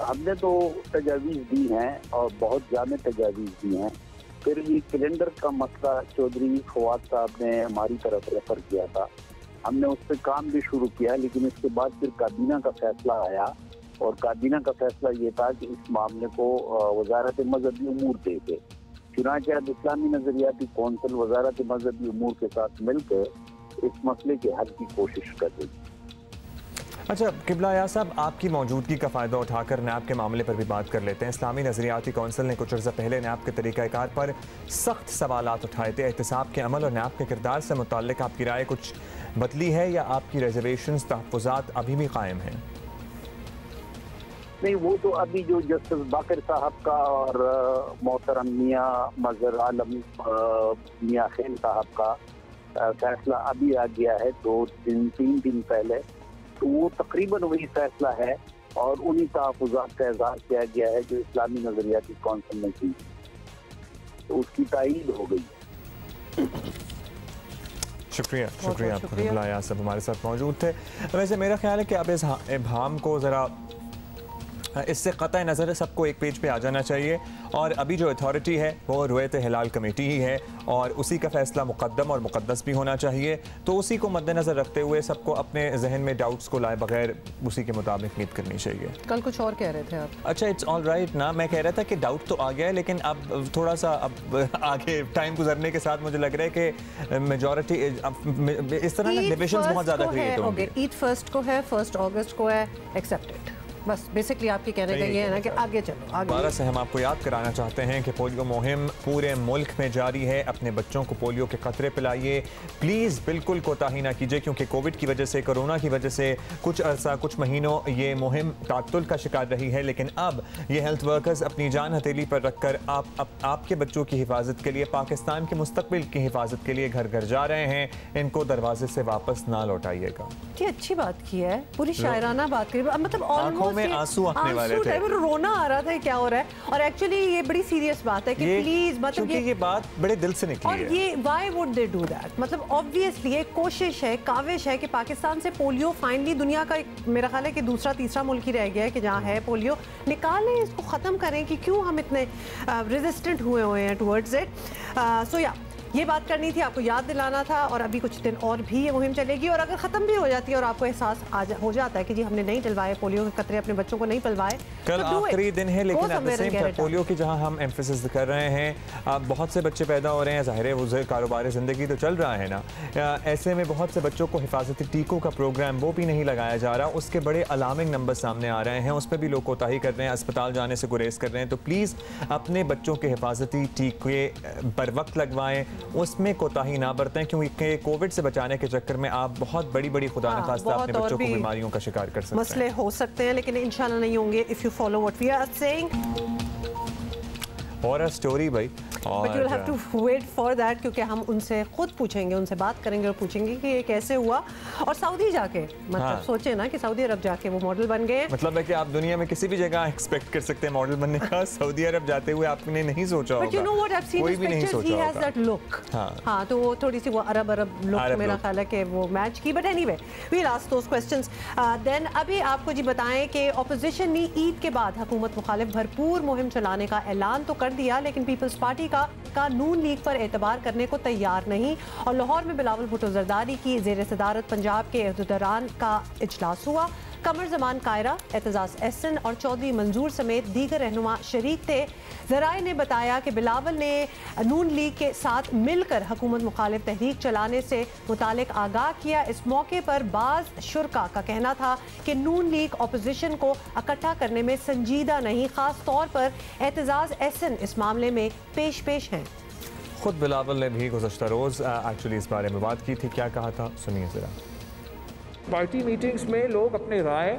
हमने तो तजावीज़ दी हैं और बहुत जामे तजावीज़ दी हैं। फिर ये कैलेंडर का मसला चौधरी फवाद साहब ने हमारी तरफ रेफर किया था, हमने उस पर काम भी शुरू किया, लेकिन इसके बाद फिर काबीना का फैसला आया और काबीना का फैसला ये था कि इस मामले को वजारत मजहबी उमूर देखे। चुनांचे आज इस्लामी नज़रियाती कौंसिल वजारत मजहबी उमूर के साथ मिलकर इस मसले के हल की कोशिश कर रही। अच्छा किबला अयाज साहब, आपकी मौजूदगी का फ़ायदा उठाकर नैब के मामले पर भी बात कर लेते हैं। इस्लामी नज़रियाती कौंसिल ने कुछ अर्सा पहले नैब के तरीक़ाकार पर सख्त सवालात उठाए थे। एहतसाब के अमल और नैब के किरदार से मुताल्लिक़ आपकी राय कुछ बदली है या आपकी रिजर्वेशंस तहफ़्फ़ुज़ात अभी भी कायम हैं? नहीं, वो तो अभी जो जस्टिस बाकर साहब का और मोहतरम मियां मजहर आलम मियां खेल साहब का फैसला अभी आ गया है 2-3 दिन पहले, तो वो तकरीबन वही फैसला है और उन्हीं तहफ़्फ़ुज़ात का इज़हार किया गया है जो इस्लामी नज़रियाती कौंसिल ने की, तो उसकी तायीद हो गई। शुक्रिया आपको बुलाया, सब हमारे साथ मौजूद थे। वैसे मेरा ख्याल है कि अब इस इब्हाम को ज़रा इससे क़तई नज़र सबको एक पेज पे आ जाना चाहिए और अभी जो अथॉरिटी है वो रुयत हिलाल कमेटी ही है और उसी का फैसला मुक़द्दम और मुक़द्दस भी होना चाहिए, तो उसी को मद्देनज़र रखते हुए सबको अपने जहन में डाउट्स को लाए बगैर उसी के मुताबिक मीट करनी चाहिए। कल कुछ और कह रहे थे आप? अच्छा, इट्स ऑल राइट ना, मैं कह रहा था कि डाउट तो आ गया है, लेकिन अब थोड़ा सा अब आगे टाइम गुजरने के साथ मुझे लग रहा है कि मेजॉरिटी इस तरह ना डिविजन्स बहुत ज़्यादा क्रिएट होंगे। ईद 1 को है, 1 अगस्त को है, एक्सेप्टेड। बस बेसिकली आपकी कहने का ये है ना कि आगे चलो आगे। दोबारा से हम आपको याद कराना चाहते हैं कि पोलियो मुहिम पूरे मुल्क में जारी है। अपने बच्चों को पोलियो के कतरे पिलाइए प्लीज़, बिल्कुल कोताही ना कीजिए, क्योंकि कोविड की वजह से, कोरोना की वजह से कुछ अरसा, कुछ महीनों ये मुहिम तातुल का शिकार रही है, लेकिन अब ये हेल्थ वर्कर्स अपनी जान हथेली पर रखकर आपके बच्चों की हिफाजत के लिए, पाकिस्तान के मुस्तकबिल की हिफाजत के लिए घर घर जा रहे हैं। इनको दरवाजे से वापस ना लौटाइएगा। ये अच्छी बात की है, पूरी शायराना बात करी, मतलब में आंसू आने वाले थे, रोना आ रहा था क्या हो रहा है। और एक्चुअली ये बड़ी सीरियस बात है कि प्लीज, मतलब ये बात बड़े दिल से निकली है। और ये why would they do that, मतलब ऑब्वियसली एक कोशिश है, काविश है कि पाकिस्तान से पोलियो फाइनली दुनिया का मेरा ख्याल है कि दूसरा तीसरा मुल्क ही रह गया है कि जहाँ है पोलियो, निकालें इसको, ख़त्म करें कि क्यों हम इतने रेजिस्टेंट हुए हैं टुवर्ड्स इट। सो या ये बात करनी थी, आपको याद दिलाना था। और अभी कुछ दिन और भी ये मुहिम चलेगी और अगर ख़त्म भी हो जाती है और आपको एहसास हो जाता है कि जी हमने नहीं डलवाए पोलियो के कतरे, अपने बच्चों को नहीं पिलवाए, कल आखिरी दिन है, लेकिन at the same time polio की जहां हम एम्फेसिस कर रहे हैं, अब बहुत से बच्चे पैदा हो रहे हैं, ज़ाहिर है वो कारोबार ज़िंदगी तो चल रहा है ना, ऐसे में बहुत से बच्चों को हिफाजती टीकों का प्रोग्राम वो भी नहीं लगाया जा रहा, उसके बड़े अलार्मिंग नंबर सामने आ रहे हैं, उस पर भी लोग कोताही कर रहे हैं, अस्पताल जाने से गुरेज कर रहे हैं। तो प्लीज़ अपने बच्चों के हिफाजती टीके बर वक्त लगवाएं, उसमें ही ना बरतें, क्योंकि कोविड से बचाने के चक्कर में आप बहुत बड़ी खुदा न खास्ता अपने बच्चों को बीमारियों का शिकार कर सकते हैं। मसले हो सकते हैं, लेकिन इंशाल्लाह नहीं होंगे if you follow what we are saying. और स्टोरी भाई, but you will have to wait for that, क्योंकि हम उनसे खुद पूछेंगे, उनसे बात करेंगे और पूछेंगे कि ये कैसे हुआ। और सऊदी जाके मतलब सोचे ना कि सऊदी अरब जाके वो मॉडल बन गए। मतलब है कि आप दुनिया में किसी भी जगह एक्सपेक्ट कर सकते हैं मॉडल बनने का, सऊदी अरब जाते हुए आपने नहीं सोचा होगा। But you know what, I have seen his pictures, he has that look. हां, तो वो थोड़ी सी वो अरब लुक मेरा ख्याल है कि वो मैच की। But anyway we will ask those questions then. अभी आपको जी बताएं कि ऑपोजिशन ने ईद के बाद हुकूमत मुखालिफ भरपूर मुहिम चलाने का ऐलान तो कर दिया, लेकिन पीपल्स पार्टी का नून लीग पर एतबार करने को तैयार नहीं। और लाहौर में बिलावल भुट्टो जरदारी की ज़ेर सदारत पंजाब के अहदेदारान का इजलास हुआ। कमर जमान कायरा, एतजाज एहसन और चौधरी मंजूर समेत दीगर रहनुमा शरीक थे। ज़राए ने बताया कि बिलावल ने नून लीग के साथ मिलकर हुकूमत मुखालिफ तहरीक चलाने से मुतालिक आगाह किया। इस मौके पर बाज़ शुरका का कहना था कि नून लीग अपोजिशन को इकट्ठा करने में संजीदा नहीं, ख़ास तौर पर एतजाज एहसन इस मामले में पेश हैं। खुद बिलावल ने भी गुज़श्ता रोज़ एक्चुअली इस बारे में बात की थी, क्या कहा था सुनिए ज़रा। पार्टी मीटिंग्स में लोग अपने राय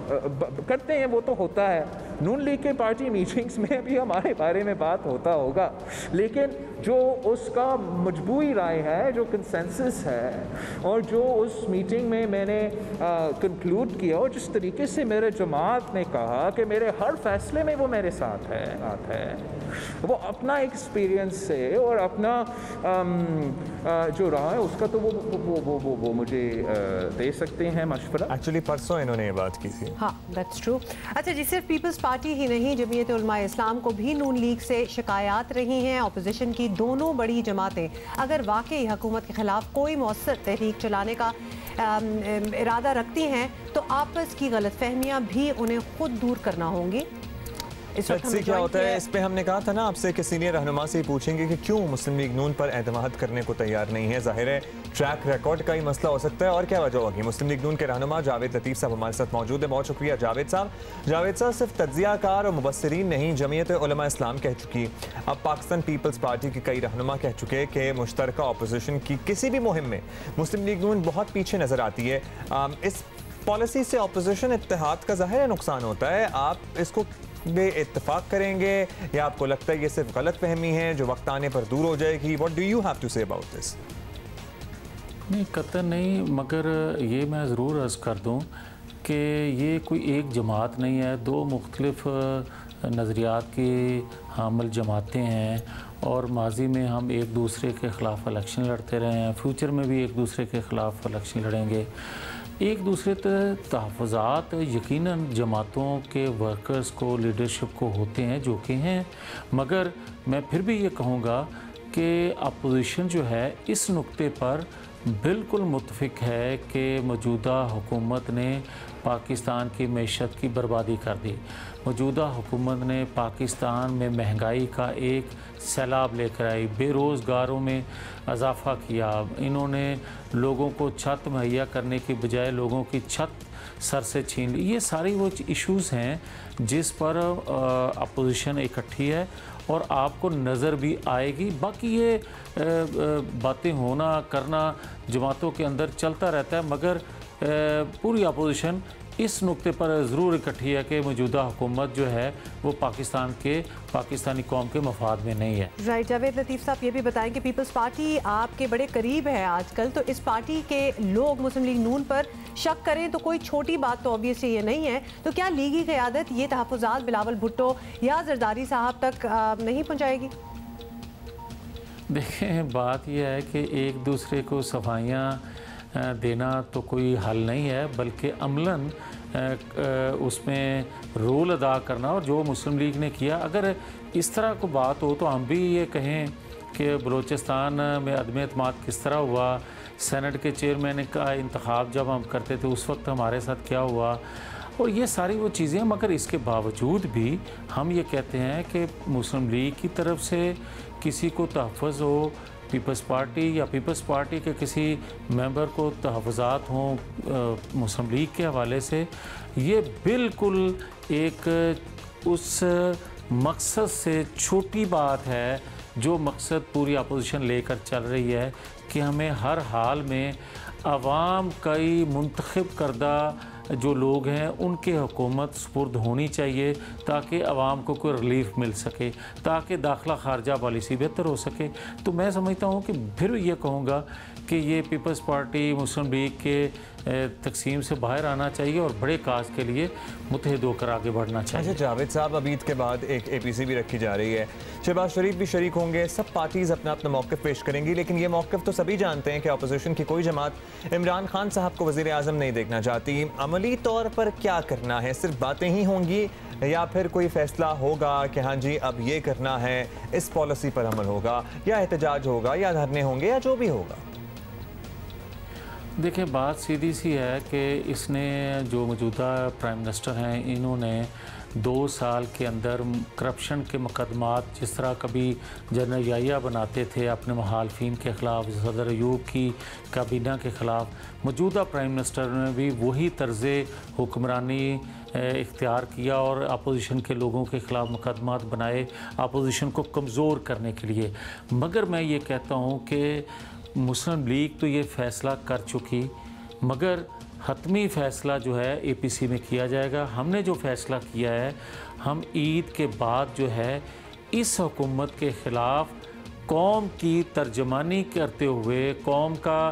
करते हैं, वो तो होता है। नून लीग के पार्टी मीटिंग्स में भी हमारे बारे में बात होता होगा, लेकिन जो उसका मजबूरी राय है, जो कंसेंसस है और जो उस मीटिंग में मैंने कंक्लूड किया और जिस तरीके से मेरे जमात ने कहा कि मेरे हर फैसले में वो मेरे साथ है, वो अपना एक्सपीरियंस से और अपना जो रहा है उसका तो वो मुझे दे सकते हैं मशवरा। एक्चुअली परसों इन्होंने ये बात की थी। हाँ, दैट्स ट्रू। अच्छा जी, सिर्फ पीपल्स पार्टी ही नहीं, जमीयत उलमा इस्लाम को भी नून लीग से शिकायत रही हैं। अपोजिशन की दोनों बड़ी जमातें अगर वाकई हुकूमत के खिलाफ कोई मौसर तहरीक चलाने का इरादा रखती हैं तो आपस की गलतफहमियां भी उन्हें खुद दूर करना होंगी। इससे क्या होता है, इस पे हमने कहा था ना आपसे कि सीनियर रहनुमा से ही पूछेंगे कि क्यों मुस्लिम लीग नून पर एतमाद करने को तैयार नहीं है। जाहिर है ट्रैक रिकॉर्ड का ही मसला हो सकता है, और क्या वजह होगी। मुस्लिम लीग नून के रहनुमा जावेद लतीफ़ साहब हमारे साथ मौजूद है। बहुत शुक्रिया जावेद साहब। जावेद साहब, सिर्फ तज्ज़ियाकार और मुबस्सिरीन नहीं, जमीयत उलमा इस्लाम कह चुकी, अब पाकिस्तान पीपल्स पार्टी के कई रहनुमा कह चुके कि मुश्तरका अपोजिशन की किसी भी मुहिम में मुस्लिम लीग नून बहुत पीछे नजर आती है। इस पॉलिसी से अपोजिशन इत्तेहाद का ज़ाहिर नुकसान होता है, आप इसको बे इत्तेफाक करेंगे या आपको लगता है ये सिर्फ गलत फहमी है जो वक्त आने पर दूर हो जाएगी? What do you have to say about this? नहीं, कतई नहीं, मगर ये मैं ज़रूर अर्ज़ कर दूँ कि ये कोई एक जमात नहीं है, दो मुख्तलिफ नज़रियात की हामिल जमातें हैं और माजी में हम एक दूसरे के ख़िलाफ़ इलेक्शन लड़ते रहे हैं, फ्यूचर में भी एक दूसरे के ख़िलाफ़ इलेक्शन लड़ेंगे। एक दूसरे तहफ़्फ़ुज़ात यकीनन जमातों के वर्कर्स को, लीडरशिप को होते हैं जो कि हैं, मगर मैं फिर भी ये कहूँगा कि अपोजिशन जो है इस नुक्ते पर बिल्कुल मुत्तफ़िक है कि मौजूदा हुकूमत ने पाकिस्तान की मईशत की बर्बादी कर दी। मौजूदा हुकूमत ने पाकिस्तान में महंगाई का एक सैलाब लेकर आई, बेरोज़गारों में इजाफ़ा किया। इन्होंने लोगों को छत मुहैया करने की बजाय लोगों की छत सर से छीन ली। ये सारी वो इश्यूज़ हैं जिस पर अपोजिशन इकट्ठी है और आपको नज़र भी आएगी। बाकी ये बातें होना करना जमातों के अंदर चलता रहता है, मगर पूरी अपोजिशन इस नुक्ते पर ज़रूर इकट्ठी है कि मौजूदा हुकूमत जो है वो पाकिस्तानी कौम के मफाद में नहीं है। राइट, जावेद लतीफ़ साहब ये भी बताएं कि पीपल्स पार्टी आपके बड़े करीब है आजकल, तो इस पार्टी के लोग मुस्लिम लीग नून पर शक करें तो कोई छोटी बात तो ऑब्वियसली ये नहीं है, तो क्या लीगी क़यादत ये तहफ़्फ़ुज़ात बिलावल भुट्टो या जरदारी साहब तक नहीं पहुँचाएगी? देखें, बात यह है कि एक दूसरे को सफाइयाँ देना तो कोई हल नहीं है, बल्कि अमलन उसमें रोल अदा करना। और जो मुस्लिम लीग ने किया, अगर इस तरह को बात हो तो हम भी ये कहें कि बलूचिस्तान में अदम एतमाद किस तरह हुआ, सेनेट के चेयरमैन का इंतखाब जब हम करते थे उस वक्त हमारे साथ क्या हुआ, और ये सारी वो चीज़ें। मगर इसके बावजूद भी हम ये कहते हैं कि मुस्लिम लीग की तरफ से किसी को तहफ़्फ़ुज़ हो, पीपल्स पार्टी या पीपल्स पार्टी के किसी मेंबर को तहफ़्फ़ुज़ात हों मुस्लिम लीग के हवाले से, ये बिल्कुल एक उस मकसद से छोटी बात है जो मकसद पूरी अपोजिशन लेकर चल रही है कि हमें हर हाल में अवाम कई मुंतखब करदा जो लोग हैं उनके हुकूमत सुपुर्द होनी चाहिए ताकि आवाम को कोई रिलीफ मिल सके, ताकि दाखिला खारजा पॉलिसी बेहतर हो सके। तो मैं समझता हूँ कि फिर ये कहूँगा कि ये पीपल्स पार्टी मुस्लिम लीग के तकसीम से बाहर आना चाहिए और बड़े काज के लिए मुतहद होकर आगे बढ़ना चाहिए। अच्छा जावेद साहब, अब ईद के बाद एक APC भी रखी जा रही है, शहबाज शरीफ भी शरीक होंगे, सब पार्टीज़ अपना अपना मौक़िफ़ पेश करेंगी, लेकिन ये मौक़िफ़ तो सभी जानते हैं कि अपोजिशन की कोई जमात इमरान खान साहब को वज़ीर आज़म नहीं देखना चाहती। अमली तौर पर क्या करना है? सिर्फ बातें ही होंगी या फिर कोई फ़ैसला होगा कि हाँ जी अब ये करना है, इस पॉलिसी पर अमल होगा, या एहतजाज होगा, या धरने होंगे, या जो भी होगा? देखिए, बात सीधी सी है कि इसने जो मौजूदा प्राइम मिनिस्टर हैं इन्होंने 2 साल के अंदर करप्शन के मुकदमात, जिस तरह कभी जनरल याहिया बनाते थे अपने मुखालफिन के ख़िलाफ़, सदर अयूब की काबीना के ख़िलाफ़, मौजूदा प्राइम मिनिस्टर ने भी वही तर्ज़ हुक्मरानी इख्तियार किया और अपोजिशन के लोगों के ख़िलाफ़ मुकदमात बनाए अपोजिशन को कमज़ोर करने के लिए। मगर मैं ये कहता हूँ कि मुस्लिम लीग तो ये फ़ैसला कर चुकी, मगर हतमी फ़ैसला जो है APC में किया जाएगा। हमने जो फ़ैसला किया है, हम ईद के बाद जो है इस हुकूमत के ख़िलाफ़ कौम की तर्जमानी करते हुए, कौम का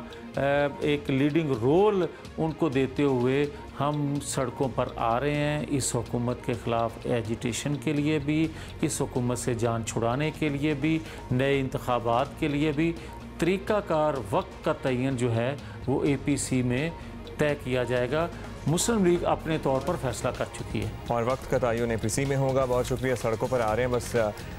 एक लीडिंग रोल उनको देते हुए हम सड़कों पर आ रहे हैं। इस हुकूमत के ख़िलाफ़ एजिटेशन के लिए भी, इस हुकूमत से जान छुड़ाने के लिए भी, नए इंतखाबात के लिए भी। तरीक़ाकार वक्त का तयन जो है वो APC में तय किया जाएगा। मुस्लिम लीग अपने तौर पर फैसला कर चुकी है और वक्त का तयन APC में होगा। बहुत शुक्रिया। सड़कों पर आ रहे हैं, बस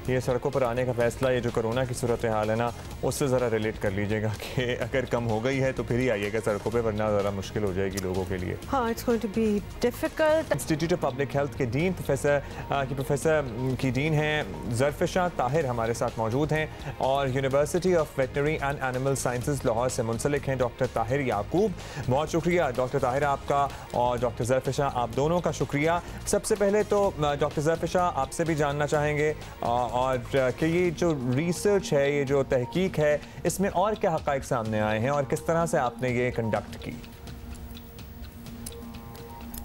ये सड़कों पर आने का फैसला, ये जो कोरोना की सूरत हाल है ना, उससे ज़रा रिलेट कर लीजिएगा कि अगर कम हो गई है तो फिर ही आइएगा सड़कों पे, वरना ज़रा मुश्किल हो जाएगी लोगों के लिए। हाँ, it's going to be difficult. Institute of public health के डीन प्रोफेसर की डीन हैं ज़रफ़िशा ताहिर हमारे साथ मौजूद हैं, और university of veterinary and animal sciences Lahore से मुंसलिक हैं डॉक्टर ताहिर याकूब। बहुत शुक्रिया डॉक्टर ताहिर आपका और डॉक्टर ज़रफ़िशा आप दोनों का शुक्रिया। सबसे पहले तो डॉक्टर ज़रफ़िशा आपसे भी जानना चाहेंगे और कि ये जो रिसर्च है, ये जो तहकीक है, इसमें और क्या हक़ाइक़ सामने आए हैं और किस तरह से आपने ये कंडक्ट की?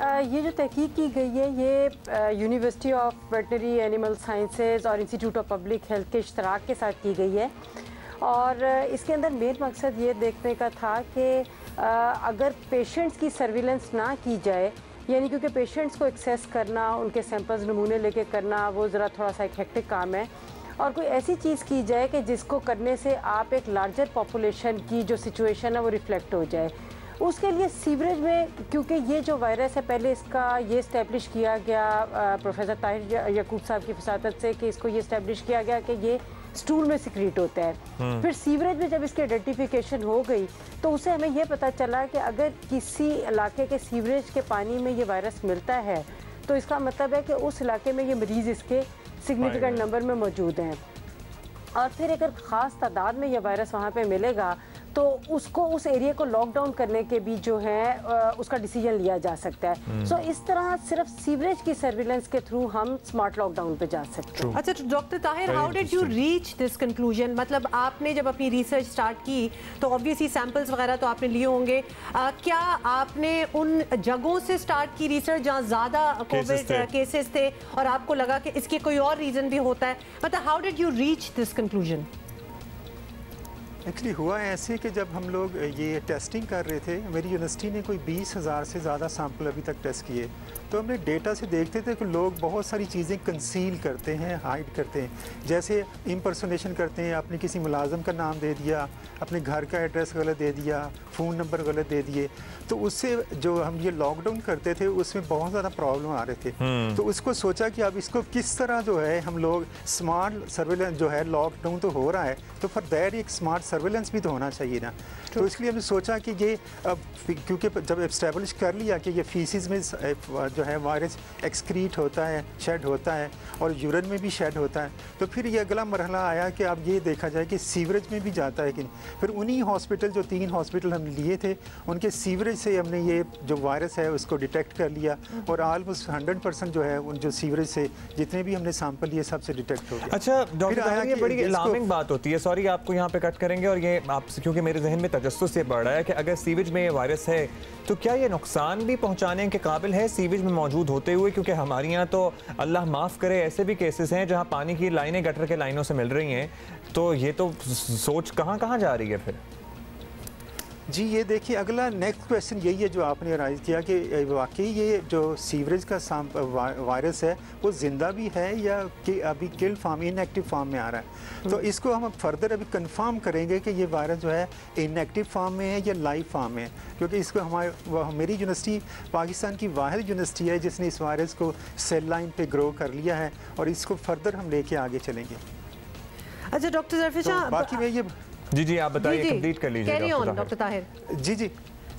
ये जो तहकीक की गई है ये university of veterinary animal sciences और इंस्टीट्यूट ऑफ पब्लिक हेल्थ के इश्तराक के साथ की गई है और इसके अंदर मेन मकसद ये देखने का था कि अगर पेशेंट्स की सर्विलेंस ना की जाए, यानी क्योंकि पेशेंट्स को एक्सेस करना, उनके सैंपल्स नमूने लेके करना वो ज़रा थोड़ा सा एक हेक्टिक काम है, और कोई ऐसी चीज़ की जाए कि जिसको करने से आप एक लार्जर पॉपुलेशन की जो सिचुएशन है वो रिफ्लेक्ट हो जाए। उसके लिए सीवरेज में, क्योंकि ये जो वायरस है पहले इसका ये इस्टेब्लिश किया गया प्रोफेसर ताहिर यकूब साहब की फसादत से कि इसको ये इस्टेब्लिश किया गया कि ये स्टूल में सिक्रीट होता है। फिर सीवरेज में जब इसकी आइडेंटिफिकेशन हो गई तो उसे हमें ये पता चला कि अगर किसी इलाके के सीवरेज के पानी में ये वायरस मिलता है तो इसका मतलब है कि उस इलाके में ये मरीज़ इसके सिग्निफिकेंट नंबर में मौजूद हैं, और फिर अगर ख़ास तादाद में ये वायरस वहाँ पे मिलेगा तो उसको उस एरिया को लॉकडाउन करने के भी जो है उसका डिसीजन लिया जा सकता है। सो इस तरह सिर्फ सीवरेज की सर्विलेंस के थ्रू हम स्मार्ट लॉकडाउन पे जा सकते हैं। अच्छा doctor Tahir, how did you reach this conclusion? मतलब आपने जब अपनी रिसर्च स्टार्ट की तो ऑब्वियसली सैंपल्स वगैरह तो आपने लिए होंगे, क्या आपने उन जगहों से स्टार्ट की रिसर्च जहाँ ज़्यादा कोविड केसेस थे और आपको लगा कि इसके कोई और रीज़न भी होता है? मतलब how did you reach this conclusion? Actually हुआ ऐसे कि जब हम लोग ये टेस्टिंग कर रहे थे, मेरी यूनिवर्सिटी ने कोई 20,000 से ज़्यादा सैंपल अभी तक टेस्ट किए, तो हमने डेटा से देखते थे कि लोग बहुत सारी चीज़ें कंसील करते हैं, हाइड करते हैं। जैसे इम्पर्सोनेशन करते हैं, आपने किसी मुलाजम का नाम दे दिया, अपने घर का एड्रेस गलत दे दिया, फ़ोन नंबर गलत दे दिए, तो उससे जो हम ये लॉकडाउन करते थे उसमें बहुत ज़्यादा प्रॉब्लम आ रहे थे। तो उसको सोचा कि अब इसको किस तरह जो है हम लोग स्मार्ट सर्विलेंस जो है, लॉकडाउन तो हो रहा है तो फॉर दैट एक स्मार्ट सर्विलेंस भी तो होना चाहिए ना। तो इसलिए हमने सोचा कि ये अब क्योंकि जब एस्टेब्लिश कर लिया कि ये फीसिस में जो है वायरस एक्सक्रीट होता है, शेड होता है, और यूरिन में भी शेड होता है, तो फिर ये अगला मरहला आया कि अब ये देखा जाए कि सीवरेज में भी जाता है कि नहीं। फिर उन्हीं हॉस्पिटल, जो 3 हॉस्पिटल हम लिए थे, उनके सीवरेज से हमने ये जो वायरस है उसको डिटेक्ट कर लिया, और ऑलमोस्ट 100% जो है उन जो सीवरेज से जितने भी हमने सैंपल लिए सबसे डिटेक्ट हो गया। अच्छा डॉक्टर, ये बड़ी अलार्मिंग बात होती है, सॉरी आपको यहाँ पे कट करेंगे, और ये आपसे क्योंकि मेरे जहन में तजस्सुस ये बढ़ रहा है कि अगर सीवेज में ये वायरस है तो क्या ये नुकसान भी पहुंचाने के काबिल है सीवेज में मौजूद होते हुए? क्योंकि हमारे यहाँ तो अल्लाह माफ़ करे ऐसे भी केसेस हैं जहाँ पानी की लाइनें गटर के लाइनों से मिल रही हैं, तो ये तो सोच कहाँ जा रही है फिर? जी ये देखिए, अगला नेक्स्ट क्वेश्चन यही है जो आपने राइज किया कि वाकई ये जो सीवरेज का वायरस है वो ज़िंदा भी है या कि अभी किल फॉर्म, इनएक्टिव फॉर्म में आ रहा है। तो इसको हम फर्दर अभी कंफर्म करेंगे कि ये वायरस जो है इनएक्टिव फॉर्म में है या लाइव फॉर्म में है, क्योंकि इसको मेरी यूनिवर्सिटी पाकिस्तान की वाहिद यूनिवर्सिटी है जिसने इस वायरस को सेल लाइन पे ग्रो कर लिया है, और इसको फर्दर हम लेके आगे चलेंगे। अच्छा डॉक्टर ज़रफ़ी शाह, बाकी मैं ये जी आप बताइए, कंप्लीट कर लीजिए डॉक्टर ताहिर।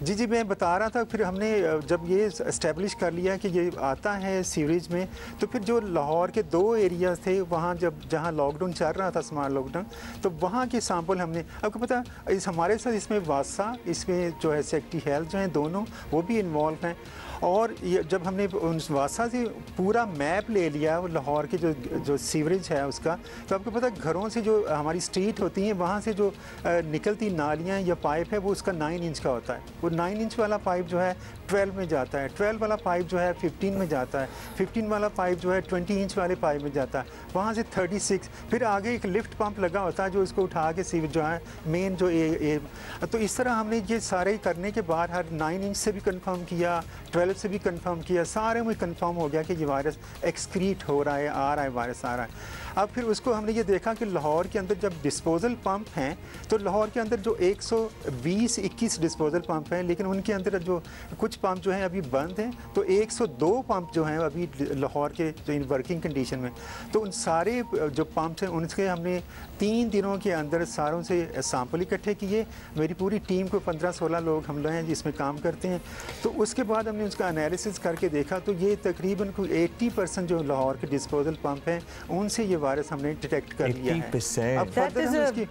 जी मैं बता रहा था, फिर हमने जब ये इस्टेब्लिश कर लिया कि ये आता है सीवरेज में, तो फिर जो लाहौर के 2 एरियाज थे वहाँ जहाँ लॉकडाउन चल रहा था, स्मार्ट लॉकडाउन, तो वहाँ के सैंपल हमने, आपको पता हमारे साथ इसमें वासा, इसमें जो है सेक्रेटरी हेल्थ जो है, दोनों वो भी इन्वॉल्व हैं। और ये जब हमने उन वासा से पूरा मैप ले लिया लाहौर के जो सीवरेज है उसका, तो आपको पता घरों से जो हमारी स्ट्रीट होती हैं वहाँ से जो निकलती नालियाँ या पाइप है वो उसका 9 इंच का होता है। वो 9 इंच वाला पाइप जो है 12 में जाता है, 12 वाला पाइप जो है 15 में जाता है, 15 वाला पाइप जो है 20 इंच वाले पाइप में जाता है, वहाँ से 36, फिर आगे एक लिफ्ट पंप लगा होता है जो इसको उठा के सीवरेज जो है मेन जो तो इस तरह हमने ये सारे करने के बाद हर 9 इंच से भी कंफर्म किया, 12 से भी कंफर्म किया, सारे में कंफर्म हो गया कि ये वायरस एक्सक्रीट हो रहा है, आ रहा है, वायरस आ रहा है। अब फिर उसको हमने ये देखा कि लाहौर के अंदर जब डिस्पोजल पंप हैं, तो लाहौर के अंदर जो 120-21 डिस्पोजल पंप हैं, लेकिन उनके अंदर जो कुछ पंप जो हैं अभी बंद हैं, तो 102 पंप जो हैं अभी लाहौर के जो इन वर्किंग कंडीशन में। तो उन सारे जो पंप्स हैं उनके हमने 3 दिनों के अंदर सारों से सैंपल इकट्ठे किए। मेरी पूरी टीम को 15-16 लोग हम लोग हैं जिसमें काम करते हैं। तो उसके बाद हमने उसका एनालिसिस करके देखा, तो ये तकरीबन 80% जो लाहौर के डिस्पोजल पंप हैं उनसे ये वायरस हमने डिटेक्ट कर लिया है। अब फर्दर हम इसकी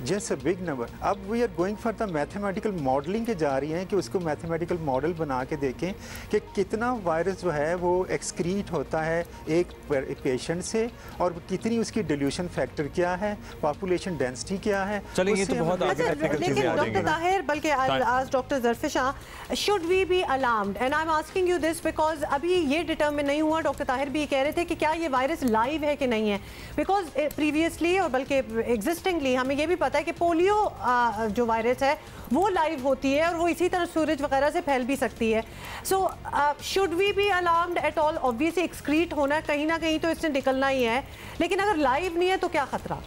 जस्ट अ बिग नंबर। अब we are going for the mathematical modelling के जा रही हैं कि उसको मैथमेटिकल मॉडल बना के देखें कि कितना वायरस जो है वो एक्सक्रीट होता है एक पेशेंट से और कितनी उसकी डिल्यूशन फैक्टर क्या है, पॉपुलेशन डेंसिटी क्या है। चलिए ये तो बहुत आगे टेक्निकल चीजें आ डॉक्टर ताहिर, बल्कि आज doctor Zarfisha, should we be alarmed? And I am asking you this because अभी ये डिटरमिन नहीं हुआ, डॉक्टर ताहिर भी कह रहे थे कि क्या ये वायरस लाइव है कि नहीं है, बिकॉज प्रीवियसली और बल्कि एग्जिस्टिंगली हमें ये भी पता है कि पोलियो जो वायरस है वो लाइव होती है और वो इसी तरह सूरज वगैरह से फैल भी सकती है। So should we be alarmed at all? Obviously excrete होना कहीं ना कहीं तो इसने निकलना ही है, लेकिन अगर लाइव नहीं है तो क्या खतरा?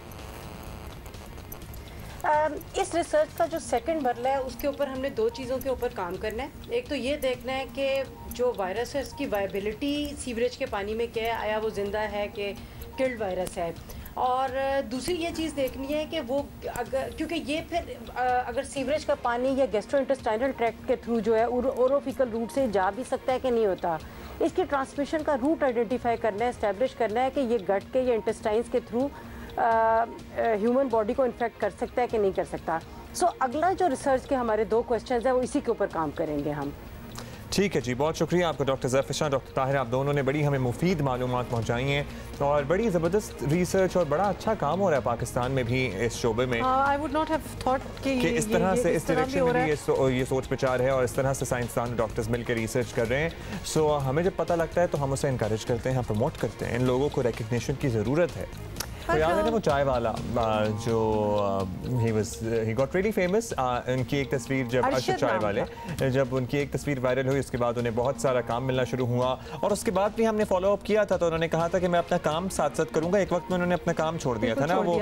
इस रिसर्च का जो सेकंड मरला है उसके ऊपर हमने दो चीज़ों के ऊपर काम करना है। एक तो ये देखना है कि जो वायरस है उसकी वायबिलिटी सीवरेज के पानी में क्या है, आया वो जिंदा है कि किल्ड वायरस है, और दूसरी ये चीज़ देखनी है कि वो अगर, क्योंकि ये फिर अगर सीवरेज का पानी या गैस्ट्रोइंटेस्टाइनल ट्रैक्ट के थ्रू जो है ओरोफिकल रूट से जा भी सकता है कि नहीं होता, इसकी ट्रांसमिशन का रूट आइडेंटिफाई करना है, इस्टेब्लिश करना है कि ये गट के या इंटेस्टाइन्स के थ्रू ह्यूमन बॉडी को इन्फेक्ट कर सकता है कि नहीं कर सकता। सो अगला जो रिसर्च के हमारे दो क्वेश्चंस हैं वो इसी के ऊपर काम करेंगे हम। ठीक है जी, बहुत शुक्रिया आपका डॉक्टर ज़रफ़िशा, डॉक्टर ताहिर, आप दोनों ने बड़ी हमें मुफीद मालूमात पहुँचाई हैं और बड़ी ज़बरदस्त रिसर्च और बड़ा अच्छा काम हो रहा है पाकिस्तान में भी इस शोबे में। I would not have thought कि इस तरह से इस डायरेक्शन में भी ये सोच विचार है और इस तरह से साइंसदान डॉक्टर्स मिलकर रिसर्च कर रहे हैं। सो हमें जब पता लगता है तो हम उसे इनकरेज करते हैं, हम प्रमोट करते हैं। इन लोगों को रिकग्निशन की ज़रूरत है। तो याद है ना वो चाय वाला जो ही गॉट रियली फेमस, उनकी एक तस्वीर जब अरशद चाय वाले जब उनकी एक तस्वीर वायरल हुई उसके बाद उन्हें बहुत सारा काम मिलना शुरू हुआ और उसके बाद भी हमने फॉलो अप किया था तो उन्होंने कहा था कि मैं अपना काम साथ साथ करूंगा। एक वक्त में उन्होंने अपना काम छोड़ दिया था ना, वो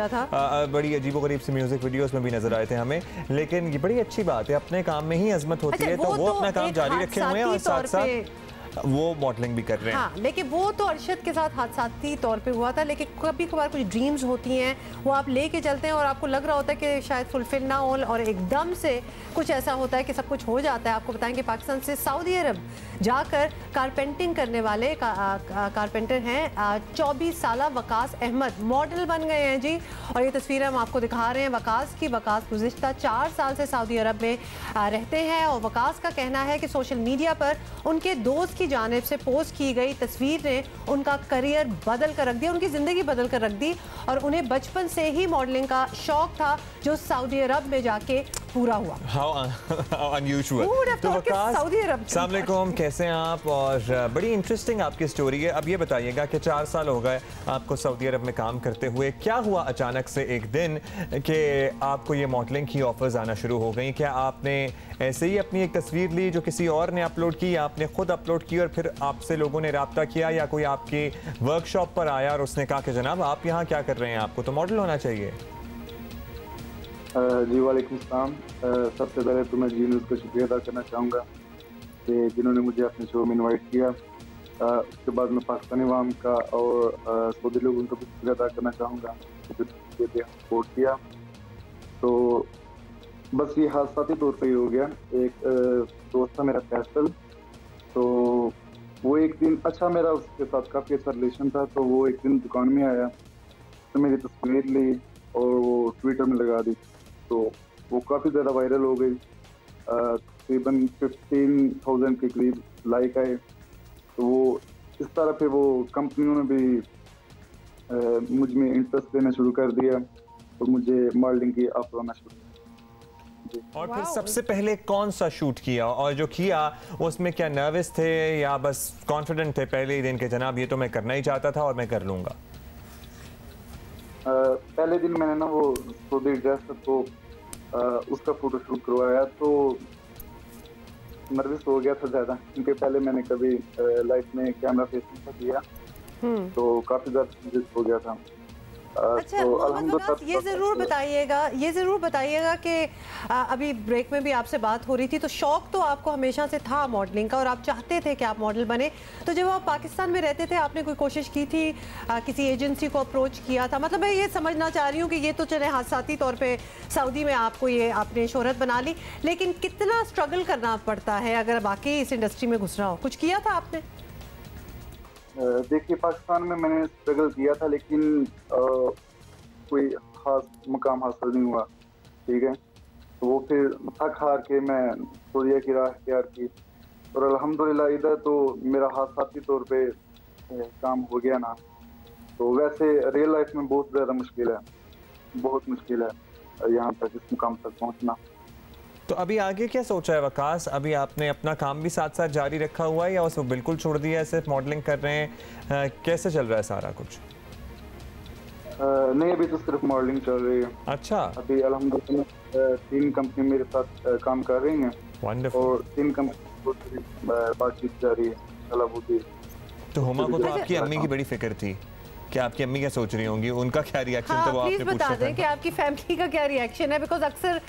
बड़ी अजीबोगरीब सी म्यूजिक वीडियोस में भी नजर आए थे हमें, लेकिन ये बड़ी अच्छी बात है, अपने काम में ही अजमत होती है। तो वो अपना काम जारी रखे हुए हैं और साथ साथ वो मॉडलिंग भी कर रहे हैं। हाँ, लेकिन वो तो अरशद के साथ हादसाती तौर पे हुआ था, लेकिन कभी कभार कुछ ड्रीम्स होती हैं वो आप लेके चलते हैं और आपको लग रहा होता है कि शायद फुलफिल ना हो और एकदम से कुछ ऐसा होता है कि सब कुछ हो जाता है। आपको बताएंगे पाकिस्तान से सऊदी अरब जाकर कारपेंटिंग करने वाले कारपेंटर हैं 24 साल वकास अहमद, मॉडल बन गए हैं जी। और ये तस्वीरें हम आपको दिखा रहे हैं वकास की। वकास गुज़िश्ता 4 साल से सऊदी अरब में रहते हैं और वकास का कहना है कि सोशल मीडिया पर उनके दोस्त की जानिब से पोस्ट की गई तस्वीर ने उनका करियर बदल कर रख दिया, उनकी ज़िंदगी बदल कर रख दी और उन्हें बचपन से ही मॉडलिंग का शौक था जो सऊदी अरब में जाके पूरा हुआ। How unusual। तो वकास, अस्सलाम वालेकुम, कैसे हैं आप? और बड़ी इंटरेस्टिंग आपकी स्टोरी है। अब ये बताइएगा कि 4 साल हो गए आपको सऊदी अरब में काम करते हुए, क्या हुआ अचानक से एक दिन कि आपको ये मॉडलिंग की ऑफर्स आना शुरू हो गई? क्या आपने ऐसे ही अपनी एक तस्वीर ली जो किसी और ने अपलोड की या आपने खुद अपलोड की और फिर आपसे लोगों ने रब्ता किया या कोई आपके वर्कशॉप पर आया और उसने कहा कि जनाब आप यहाँ क्या कर रहे हैं, आपको तो मॉडल होना चाहिए? जी वालेकुम सलाम। सबसे पहले तो मैं जी न्यूज़ का शुक्रिया अदा करना चाहूँगा कि जिन्होंने मुझे अपने शो में इनवाइट किया। उसके बाद मैं पाकिस्तानी वाम का और सऊदी लोगों का भी शुक्रिया अदा करना चाहूँगा जो सपोर्ट किया। तो बस ये हादसाती तौर पर ही हो गया। एक दोस्त था मेरा फैसल, तो वो एक दिन अच्छा मेरा उसके साथ काफ़ी अच्छा रिलेशन था, तो वो एक दिन दुकान में आया तो मेरी तस्वीर ली और वो ट्विटर में लगा दी, तो वो काफ़ी ज़्यादा वायरल हो गई। तकरीबन 15,000 के करीब लाइक आए। तो वो इस तरह पे वो कंपनियों ने भी मुझ में इंटरेस्ट लेना शुरू कर दिया और मुझे मॉडलिंग की ऑफर आना शुरू। और फिर सबसे पहले कौन सा शूट किया और जो किया उसमें क्या नर्वस थे या बस कॉन्फिडेंट थे पहले ही दिन के जनाब ये तो मैं करना ही चाहता था और मैं कर लूँगा? पहले दिन मैंने ना वो सऊदी ड्रेस तो उसका फोटो शूट करवाया, तो नर्वस हो गया था ज़्यादा क्योंकि पहले मैंने कभी लाइफ में कैमरा फेस नहीं किया, तो काफ़ी ज़्यादा नर्वस हो गया था। अच्छा, तो ये ज़रूर बताइएगा कि अभी ब्रेक में भी आपसे बात हो रही थी, तो शौक तो आपको हमेशा से था मॉडलिंग का और आप चाहते थे कि आप मॉडल बने, तो जब आप पाकिस्तान में रहते थे आपने कोई कोशिश की थी, किसी एजेंसी को अप्रोच किया था? मतलब मैं ये समझना चाह रही हूँ कि ये तो चले हादसाती तौर पे सऊदी में आपको ये आपने शोहरत बना ली, लेकिन कितना स्ट्रगल करना पड़ता है अगर वाकई इस इंडस्ट्री में घुसना हो? कुछ किया था आपने? देखिए, पाकिस्तान में मैंने स्ट्रगल किया था लेकिन कोई खास मुकाम हासिल नहीं हुआ। ठीक है। तो वो फिर थक हार के मैं सूर्य की राह इख्तियार की और अल्हम्दुलिल्लाह इधर तो मेरा हादसाती तौर पे काम हो गया ना। तो वैसे रियल लाइफ में बहुत ज़्यादा मुश्किल है, बहुत मुश्किल है यहाँ तक, इस मुकाम तक पहुँचना। तो अभी आगे क्या सोचा है वकास? अभी आपने अपना काम भी साथ साथ जारी रखा हुआ है या उसको बिल्कुल छोड़ दिया है, सिर्फ मॉडलिंग कर रहे हैं? कैसे चल रहा है सारा कुछ? नहीं, अभी तो सिर्फ मॉडलिंग चल रही है। अच्छा। अभी अल्हम्दुलिल्लाह 3 कंपनी मेरे साथ काम कर रही हैं। वंडरफुल। और 3 कंपनी बातचीत जारी है इंशाल्लाह। तो हुमा को तो आपकी अम्मी की बड़ी फिक्र थी कि आपकी अम्मी क्या सोच रही होंगी, उनका क्या रिएक्शन था वो आपने पूछा था? प्लीज बता दें कि आपकी फैमिली का क्या रिएक्शन है, बिकॉज अक्सर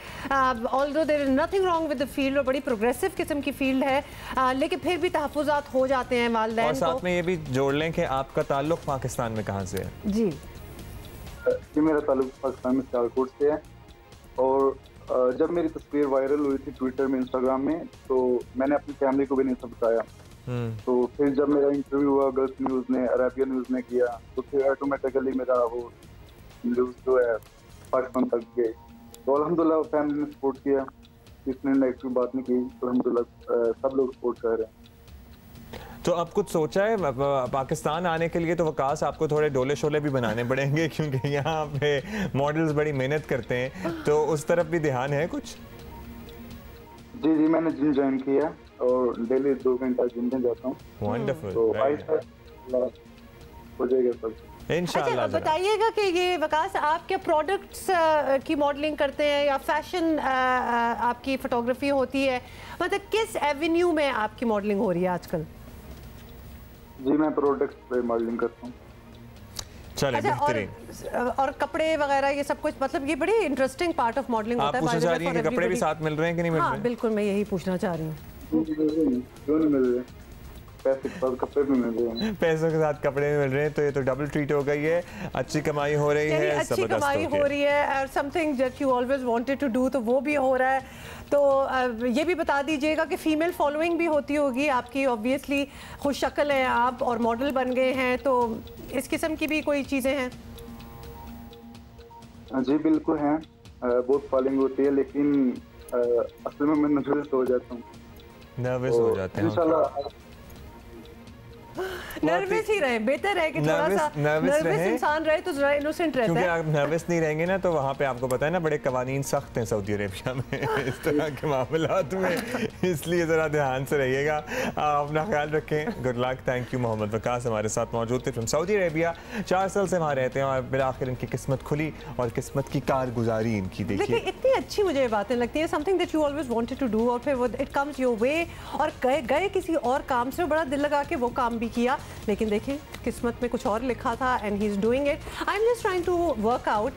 although there is nothing wrong with the field और बड़ी प्रोग्रेसिव किस्म की फील्ड है, लेकिन फिर भी तहफ़्फ़ुज़ात हो जाते हैं वालिदैन को। और साथ में ये भी जोड़ लें कि आपका ताल्लुक पाकिस्तान में कहाँ से है? जी मेरा ताल्लुक पाकिस्तान में सियालकोट से है। और जब मेरी तस्वीर वायरल हुई थी ट्विटर में, इंस्टाग्राम में, तो मैंने अपनी फैमिली को भी नहीं बताया। तो फिर जब मेरा इंटरव्यू हुआ गल्फ न्यूज़ ने, अरेबिया न्यूज़ ने किया, तो फिर ऑटोमेटिकली मेरा वो न्यूज़ जो है पाकिस्तान तक गई। तो अल्हम्दुलिल्लाह फैमिली ने सपोर्ट किया, किसने नेगेटिव बात नहीं की। तो अल्हम्दुलिल्लाह सब लोग सपोर्ट कर रहे हैं। तो अब कुछ सोचा है पाकिस्तान आने के लिए? तो वकास आपको थोड़े डोले शोले भी बनाने पड़ेंगे क्योंकि यहाँ पे मॉडल्स बड़ी मेहनत करते हैं, तो उस तरफ भी ध्यान है कुछ? जी जी, मैंने जिम ज्वाइन किया और डेली 2 घंटा जिम में जाता हूँ। वंडरफुल। तो हो जाएगा सब इंशाल्लाह। अच्छा, बताइएगा कि ये वकास आप क्या प्रोडक्ट्स की मॉडलिंग करते हैं या फैशन आपकी फोटोग्राफी होती है, मतलब किस एवेन्यू में आपकी मॉडलिंग हो रही है आजकल? जी, मैं प्रोडक्ट्स पे मॉडलिंग करता हूँ। चले बेहतरीन। और कपड़े वगैरह ये सब कुछ, मतलब ये बड़ी इंटरेस्टिंग पार्ट ऑफ मॉडलिंग होता है। आप पूछना चाह रही हैं कि कपड़े भी साथ मिल रहे हैं कि नहीं मिल रहे? हाँ बिल्कुल, मैं यही पूछना चाह रही हूँ। क्यों नहीं मिल रहे? पैसे के साथ कपड़े भी मिल रहे हैं। पैसों के साथ कपड़े भी मिल रहे हैं, तो ये तो डबल ट्रीट हो गई है। अच्छी कमाई हो रही है, अच्छी कमाई हो रही है और something that you always wanted to do, तो वो भी हो रहा है। तो ये भी बता दीजिएगा कि फीमेल फॉलोइंग भी होती होगी आपकी, ऑब्वियसली खुश शक्ल हैं आप और मॉडल बन गए हैं, तो इस किस्म की भी कोई चीज़ें हैं? जी बिल्कुल हैं, बहुत फॉलोइंग होती है, लेकिन असल में मैं नर्वस हो जाता हूँ। नर्वस हो जाते हैं इंशाल्लाह। नर्वस ही रहे, बेहतर है कि थोड़ा सा नर्वस इंसान रहे तो जरा इनोसेंट रहता है। क्योंकि आप नर्वस नहीं रहेंगे ना तो वहाँ पे आपको पता है ना बड़े कवानीन सख्त हैं सऊदी अरेबिया में इस तरह के मामलात में, इसलिए ज़रा ध्यान से रहिएगा। अपना ख्याल रखें। Good luck. Thank you. Mohammad Waqas हमारे साथ मौजूद थे फ्रॉम सऊदी अरेबिया। 4 साल से वहाँ रहते हैं और बिल आखिर इनकी किस्मत खुली और किस्मत की कारगुजारी इनकी देखिए। इतनी अच्छी मुझे बातें लगती है, something that you always wanted to do और फिर वो इट कम्स योर वे, और गए किसी और काम से, बड़ा दिल लगा के वो काम भी किया, लेकिन देखिए किस्मत में कुछ और लिखा था and he is doing it. I am just trying to work out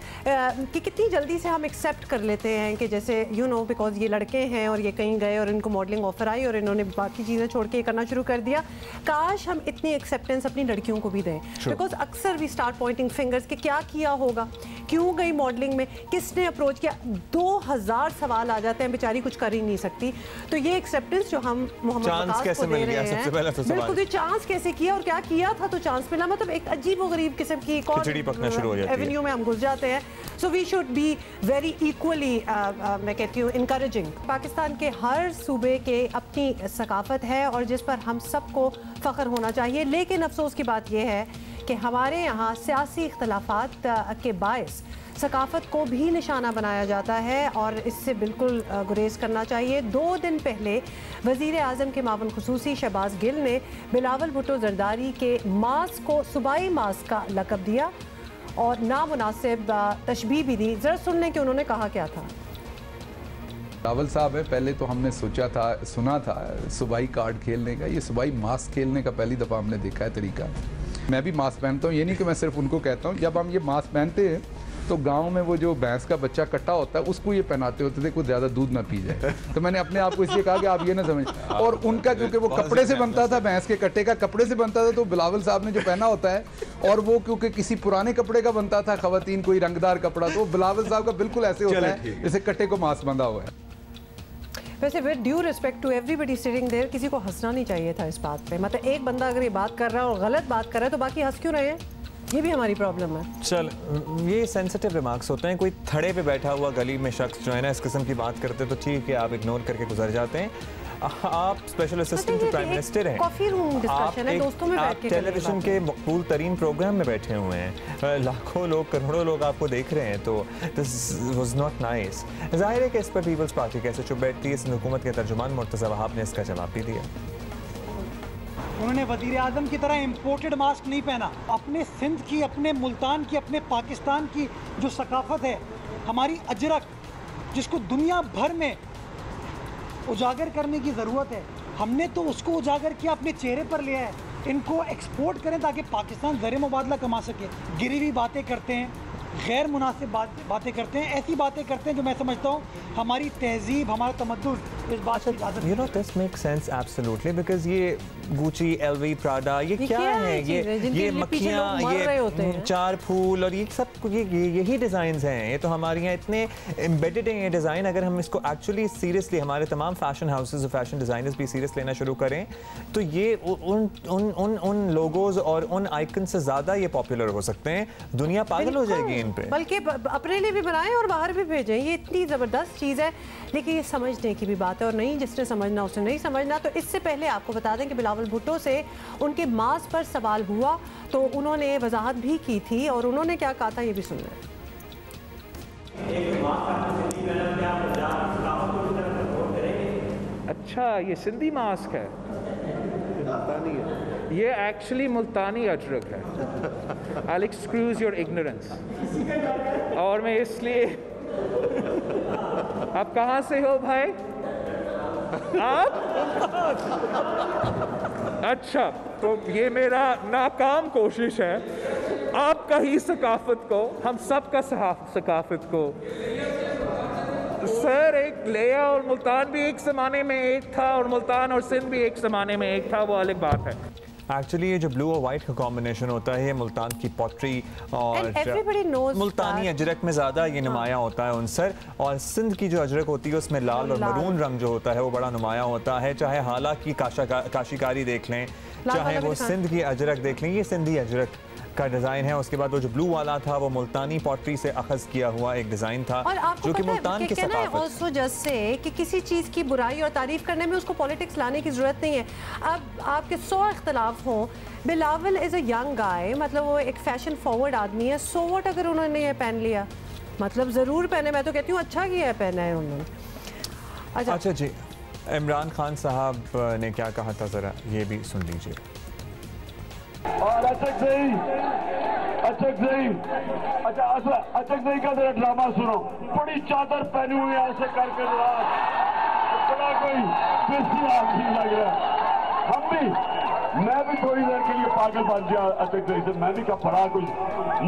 कि कितनी जल्दी से हम एक्सेप्ट कर लेते हैं कि जैसे यू नो बिकॉज ये लड़के हैं और ये कहीं गए और इनको मॉडलिंग ऑफर आई और इन्होंने बाकी चीज़ें छोड़ के करना शुरू कर दिया। काश हम इतनी एक्सेप्टेंस अपनी लड़कियों को भी दें, बिकॉज अक्सर वी स्टार्ट पॉइंटिंग फिंगर्स कि क्या किया होगा, क्यों गई मॉडलिंग में, किसने अप्रोच किया, 2000 सवाल आ जाते हैं, बेचारी कुछ कर ही नहीं सकती। तो ये एक्सेप्टेंस जो हम मोहम्मद वकास को दे रहे हैं, बिल्कुल चांस कैसे किया और क्या किया था तो चांस मिला, मतलब एक अजीब व गरीब किस्म की एवेन्यू में हम घुस जाते हैं। So we should be very equally, मैं कहती हूँ, इनकरेजिंग। पाकिस्तान के हर सूबे के अपनी सकाफत है और जिस पर हम सबको फ़ख्र होना चाहिए, लेकिन अफसोस की बात यह है कि हमारे यहाँ सियासी इख्तलाफात के बायस सकाफत को भी निशाना बनाया जाता है और इससे बिल्कुल गुरेज करना चाहिए। 2 दिन पहले वज़ीर आज़म के मावन खुसूसी शहबाज गिल ने बिलावल भुट्टो जरदारी के मास्क को सूबाई मास्क का लक़ब दिया और नामुनासिब तशबीह भी दी। ज़रा सुन लें कि उन्होंने कहा क्या था। बिलावल साहब है, पहले तो हमने सुना था सूबाई कार्ड खेलने का, ये सूबाई मास्क खेलने का पहली दफ़ा हमने देखा है तरीका। मैं भी मास्क पहनता हूँ, ये नहीं कि मैं सिर्फ उनको कहता हूँ। जब हम ये मास्क पहनते हैं तो गांव में वो जो भैंस का बच्चा कट्टा होता है उसको ये पहनाते होते थे, कुछ ज़्यादा दूध ना पी जाए। तो मैंने अपने आप को इसलिए कहा कि आप ये ना समझ। और उनका क्योंकि वो कपड़े से बनता था, भैंस के कट्टे का कपड़े से बनता था, तो बिलावल साहब ने जो पहना होता है और वो क्योंकि किसी पुराने कपड़े का बनता था, खवातीन कोई रंगदार कपड़ा, तो बिलावल साहब का बिल्कुल ऐसे होता है जैसे कट्टे को मास्क बंधा हुआ है। वैसे with due respect to everybody sitting there, किसी को हंसना नहीं चाहिए था इस बात पे। मतलब एक बंदा अगर ये बात कर रहा है और गलत बात कर रहा है तो बाकी हंस क्यों रहे हैं? ये भी हमारी प्रॉब्लम है। चल, ये सेंसिटिव रिमार्क्स होते हैं। कोई थड़े पे बैठा हुआ गली में शख्स जो है ना इस किस्म की बात करते तो ठीक है, आप इग्नोर करके गुजर जाते हैं। आप special assistant to prime minister हैं, कॉफी रूम डिस्कशन है, दोस्तों में बैठ के टेलीविजन के मकबूल तरीन प्रोग्राम में बैठे हुए हैं, लाखों लोग करोड़ों लोग आपको देख रहे हैं, तो दिस वाज नॉट नाइस। जाहिर है कि इस पर पीपल्स पार्टी कैसे चुप बैठती है। इस हुकूमत के तर्जुमान मुर्तज़ा वहाब ने इसका जवाब भी दिया। उन्होंने वज़ीर आज़म की तरह इम्पोर्टेड मास्क नहीं पहना। अपने सिंध की, अपने मुल्तान की, अपने पाकिस्तान की जो सकाफत है, हमारी अजरक, जिसको दुनिया भर में उजागर करने की ज़रूरत है, हमने तो उसको उजागर किया, अपने चेहरे पर लिया है। इनको एक्सपोर्ट करें ताकि पाकिस्तान ज़र मुबादला कमा सके। गिरी हुई बातें करते हैं, गैर मुनासिब बातें करते हैं, ऐसी बातें करते हैं जो मैं समझता हूँ हमारी तहजीब, हमारा तमद्दुन इस बात की इजाज़त। You know this makes sense absolutely because ये गुची, एलवी, प्राडा, ये क्या है? ये मक्खियाँ, ये चार फूल और ये सब यही डिज़ाइंस हैं। ये तो हमारे यहाँ इतने एम्बेडेड हैं ये डिज़ाइन। अगर हम इसको एक्चुअली सीरियसली, हमारे तमाम फैशन हाउसेज और फैशन डिज़ाइनर्स भी सीरियस लेना शुरू करें तो ये उन लोगोज और उन आइकन से ज़्यादा ये पॉपुलर हो सकते हैं। दुनिया पागल हो जाएगी इन पे। बल्कि अपने लिए भी बनाएं और बाहर भी भेजें। ये इतनी ज़बरदस्त चीज़ है, लेकिन ये समझने की भी बात है और नहीं जिसने समझना उसने नहीं समझना। तो इससे पहले आपको बता दें कि बिलावल भुट्टो से उनके मास्क पर सवाल हुआ तो उन्होंने वजाहत भी की थी और उन्होंने क्या कहा था ये भी सुन लें। अच्छा, ये सिंधी मास्क है, ये एक्चुअली मुल्तानी अजरक है। I'll excuse your ignorance। और मैं इसलिए, आप कहाँ से हो भाई? आप? अच्छा, तो ये मेरा नाकाम कोशिश है आपका ही सकाफत को, हम सब का सकाफत को। सर, एक लिया और मुल्तान भी एक ज़माने में एक था और मुल्तान और सिंध भी एक ज़माने में एक था, वो अलग बात है। एक्चुअली ये जो ब्लू और वाइट का कॉम्बिनेशन होता है, ये मुल्तान की पॉटरी और मुल्तानी अजरक में ज़्यादा ये नुमायाँ होता है उनसर। और सिंध की जो अजरक होती है उसमें लाल और मरून रंग जो होता है वो बड़ा नुमायाँ होता है। चाहे हाला की काशीकारी देख लें, चाहे वो सिंध की अजरक देख लें, ये सिंधी अजरक का डिज़ाइन है। उसके बाद वो जो ब्लू वाला था वो मुल्तानी पॉटरी से अखज़ किया हुआ एक डिज़ाइन था जो कि मुल्तान की सकाफत जैसे कि किसी चीज़ की बुराई और तारीफ करने में उसको पॉलिटिक्स लाने की ज़रूरत नहीं है। अब आपके 100 इख्तलाफ हों, Bilawal is a young guy, मतलब वो एक फैशन फॉरवर्ड आदमी है। सो व्हाट अगर उन्होंने ये पहन लिया, मतलब ज़रूर पहने, मैं तो कहती हूँ अच्छा किया है पहना है उन्होंने। अच्छा जी, इमरान खान साहब ने क्या कहा था ज़रा ये भी सुन लीजिए। और अचक नहीं का जरा ड्रामा सुनो। बड़ी चादर पहनी हुई है ऐसे करके, बड़ा कोई बेसी आदमी लग रहा है। हम भी, मैं भी थोड़ी देर के लिए पागल बन गया अचक नहीं से। मैं भी का बड़ा कुछ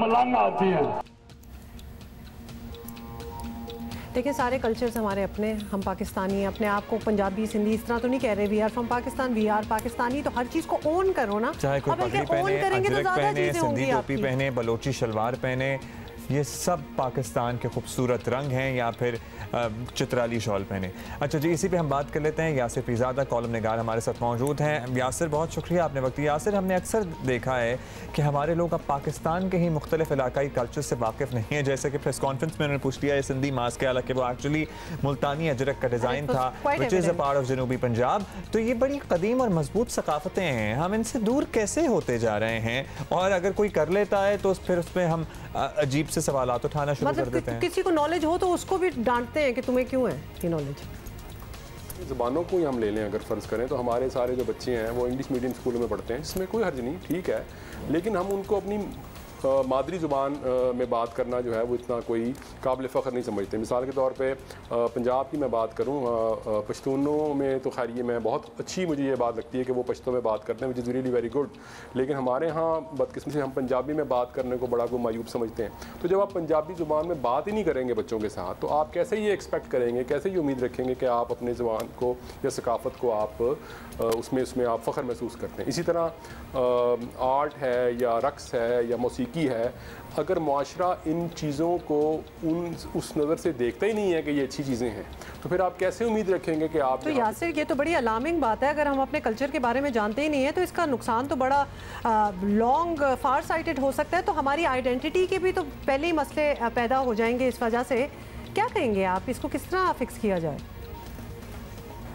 मलंग आती है। देखिए, सारे कल्चर्स हमारे अपने, हम पाकिस्तानी हैं। अपने आप को पंजाबी, सिंधी इस तरह तो नहीं कह रहे we are from Pakistan, we are Pakistani. तो हर चीज़ को ओन करो ना। चाहे कोई पगड़ी पहने, अजरक पहने, सिंधी टोपी पहने, बलोची शलवार पहने, ये सब पाकिस्तान के खूबसूरत रंग हैं, या फिर चित्राली शॉल पहने। अच्छा जी, इसी पे हम बात कर लेते हैं। यासिर पीरज़ादा कॉलम निगार हमारे साथ मौजूद हैं। यासिर, बहुत शुक्रिया आपने वक्त। यासिर, हमने अक्सर देखा है कि हमारे लोग अब पाकिस्तान के ही मुख्तलिफ इलाकाई कल्चर से वाकिफ़ नहीं है। जैसे कि प्रेस कॉन्फ्रेंस में उन्होंने पूछ लिया है सिंधी मास्क, हालांकि वो एक्चुअली मुल्तानी अजरक का डिज़ाइन था, which is a part of जनूबी पंजाब। तो ये बड़ी कदीम और मजबूत सकाफतें हैं, हम इनसे दूर कैसे होते जा रहे हैं? और अगर कोई कर लेता है तो फिर उस पर हम अजीब से सवालात उठाना शुरू कर देते हैं। किसी को नॉलेज हो तो उसको भी डांटते हैं कि तुम्हें क्यों है ये नॉलेज। ज़बानों को ही हम ले लें, अगर फ़र्ज़ करें तो हमारे सारे जो बच्चे हैं वो इंग्लिश मीडियम स्कूलों में पढ़ते हैं, इसमें कोई हर्ज नहीं, ठीक है। लेकिन हम उनको अपनी मादरी ज़ुबान में बात करना जो है वो इतना कोई काबिल फ़ख्र नहीं समझते। मिसाल के तौर पे पंजाब की मैं बात करूँ, पश्तूनों में तो खैर ये मैं बहुत अच्छी मुझे ये बात लगती है कि वो पश्तो में बात करते हैं, which is really very good. लेकिन हमारे यहाँ बदकिस्मती से हम पंजाबी में बात करने को बड़ा कोई मायूब समझते हैं। तो जब आप पंजाबी ज़ुबान में बात ही नहीं करेंगे बच्चों के साथ, तो आप कैसे ये एक्सपेक्ट करेंगे, कैसे ये उम्मीद रखेंगे कि आप अपने ज़ुबान को या सकाफ़त को आप उसमें आप फ़ख्र महसूस करते हैं। इसी तरह आर्ट है या रक्स है या मौसीकी की है, अगर मुआशरा इन चीज़ों को उस नज़र से देखता ही नहीं है कि ये अच्छी चीज़ें हैं, तो फिर आप कैसे उम्मीद रखेंगे कि आप तो यासिर ये तो बड़ी अलार्मिंग बात है। अगर हम अपने कल्चर के बारे में जानते ही नहीं है तो इसका नुकसान तो बड़ा लॉन्ग फार साइटेड हो सकता है। तो हमारी आइडेंटिटी के भी तो पहले ही मसले पैदा हो जाएंगे इस वजह से। क्या कहेंगे आप, इसको किस तरह फिक्स किया जाए?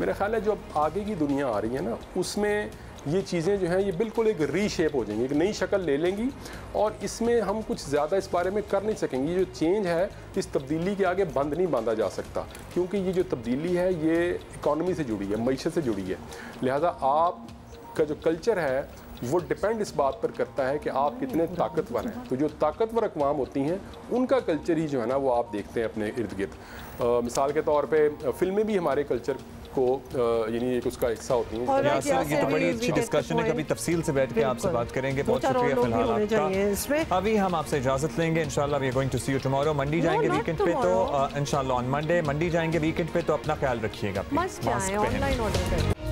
मेरा ख्याल है जो आगे की दुनिया आ रही है ना, उसमें ये चीज़ें जो हैं ये बिल्कुल एक रीशेप हो जाएंगी, एक नई शक्ल ले लेंगी और इसमें हम कुछ ज़्यादा इस बारे में कर नहीं सकेंगे। ये जो चेंज है, इस तब्दीली के आगे बंद नहीं बांधा जा सकता, क्योंकि ये जो तब्दीली है ये इकॉनमी से जुड़ी है, मईशत से जुड़ी है। लिहाजा आपका जो कल्चर है वो डिपेंड इस बात पर करता है कि आप कितने ताकतवर हैं। तो जो ताकतवर अक़वाम होती हैं उनका कल्चर ही जो है ना वो आप देखते हैं अपने इर्द गिर्द। मिसाल के तौर पे फिल्में भी हमारे कल्चर को यानी एक उसका हिस्सा होती हैं। ये तो बड़ी अच्छी डिस्कशन है, कभी तफसील से बैठ के आपसे बात करेंगे। बहुत शुक्रिया फिलहाल आपका। अभी हम आपसे इजाजत लेंगे। इंशाल्लाह we are going to see you tomorrow. मंडी जाएंगे वीकेंड पे, तो इंशाल्लाह ऑन मंडे मंडी जाएंगे वीकेंड पे, तो अपना ख्याल रखिएगा। ऑनलाइन ऑर्डर करें।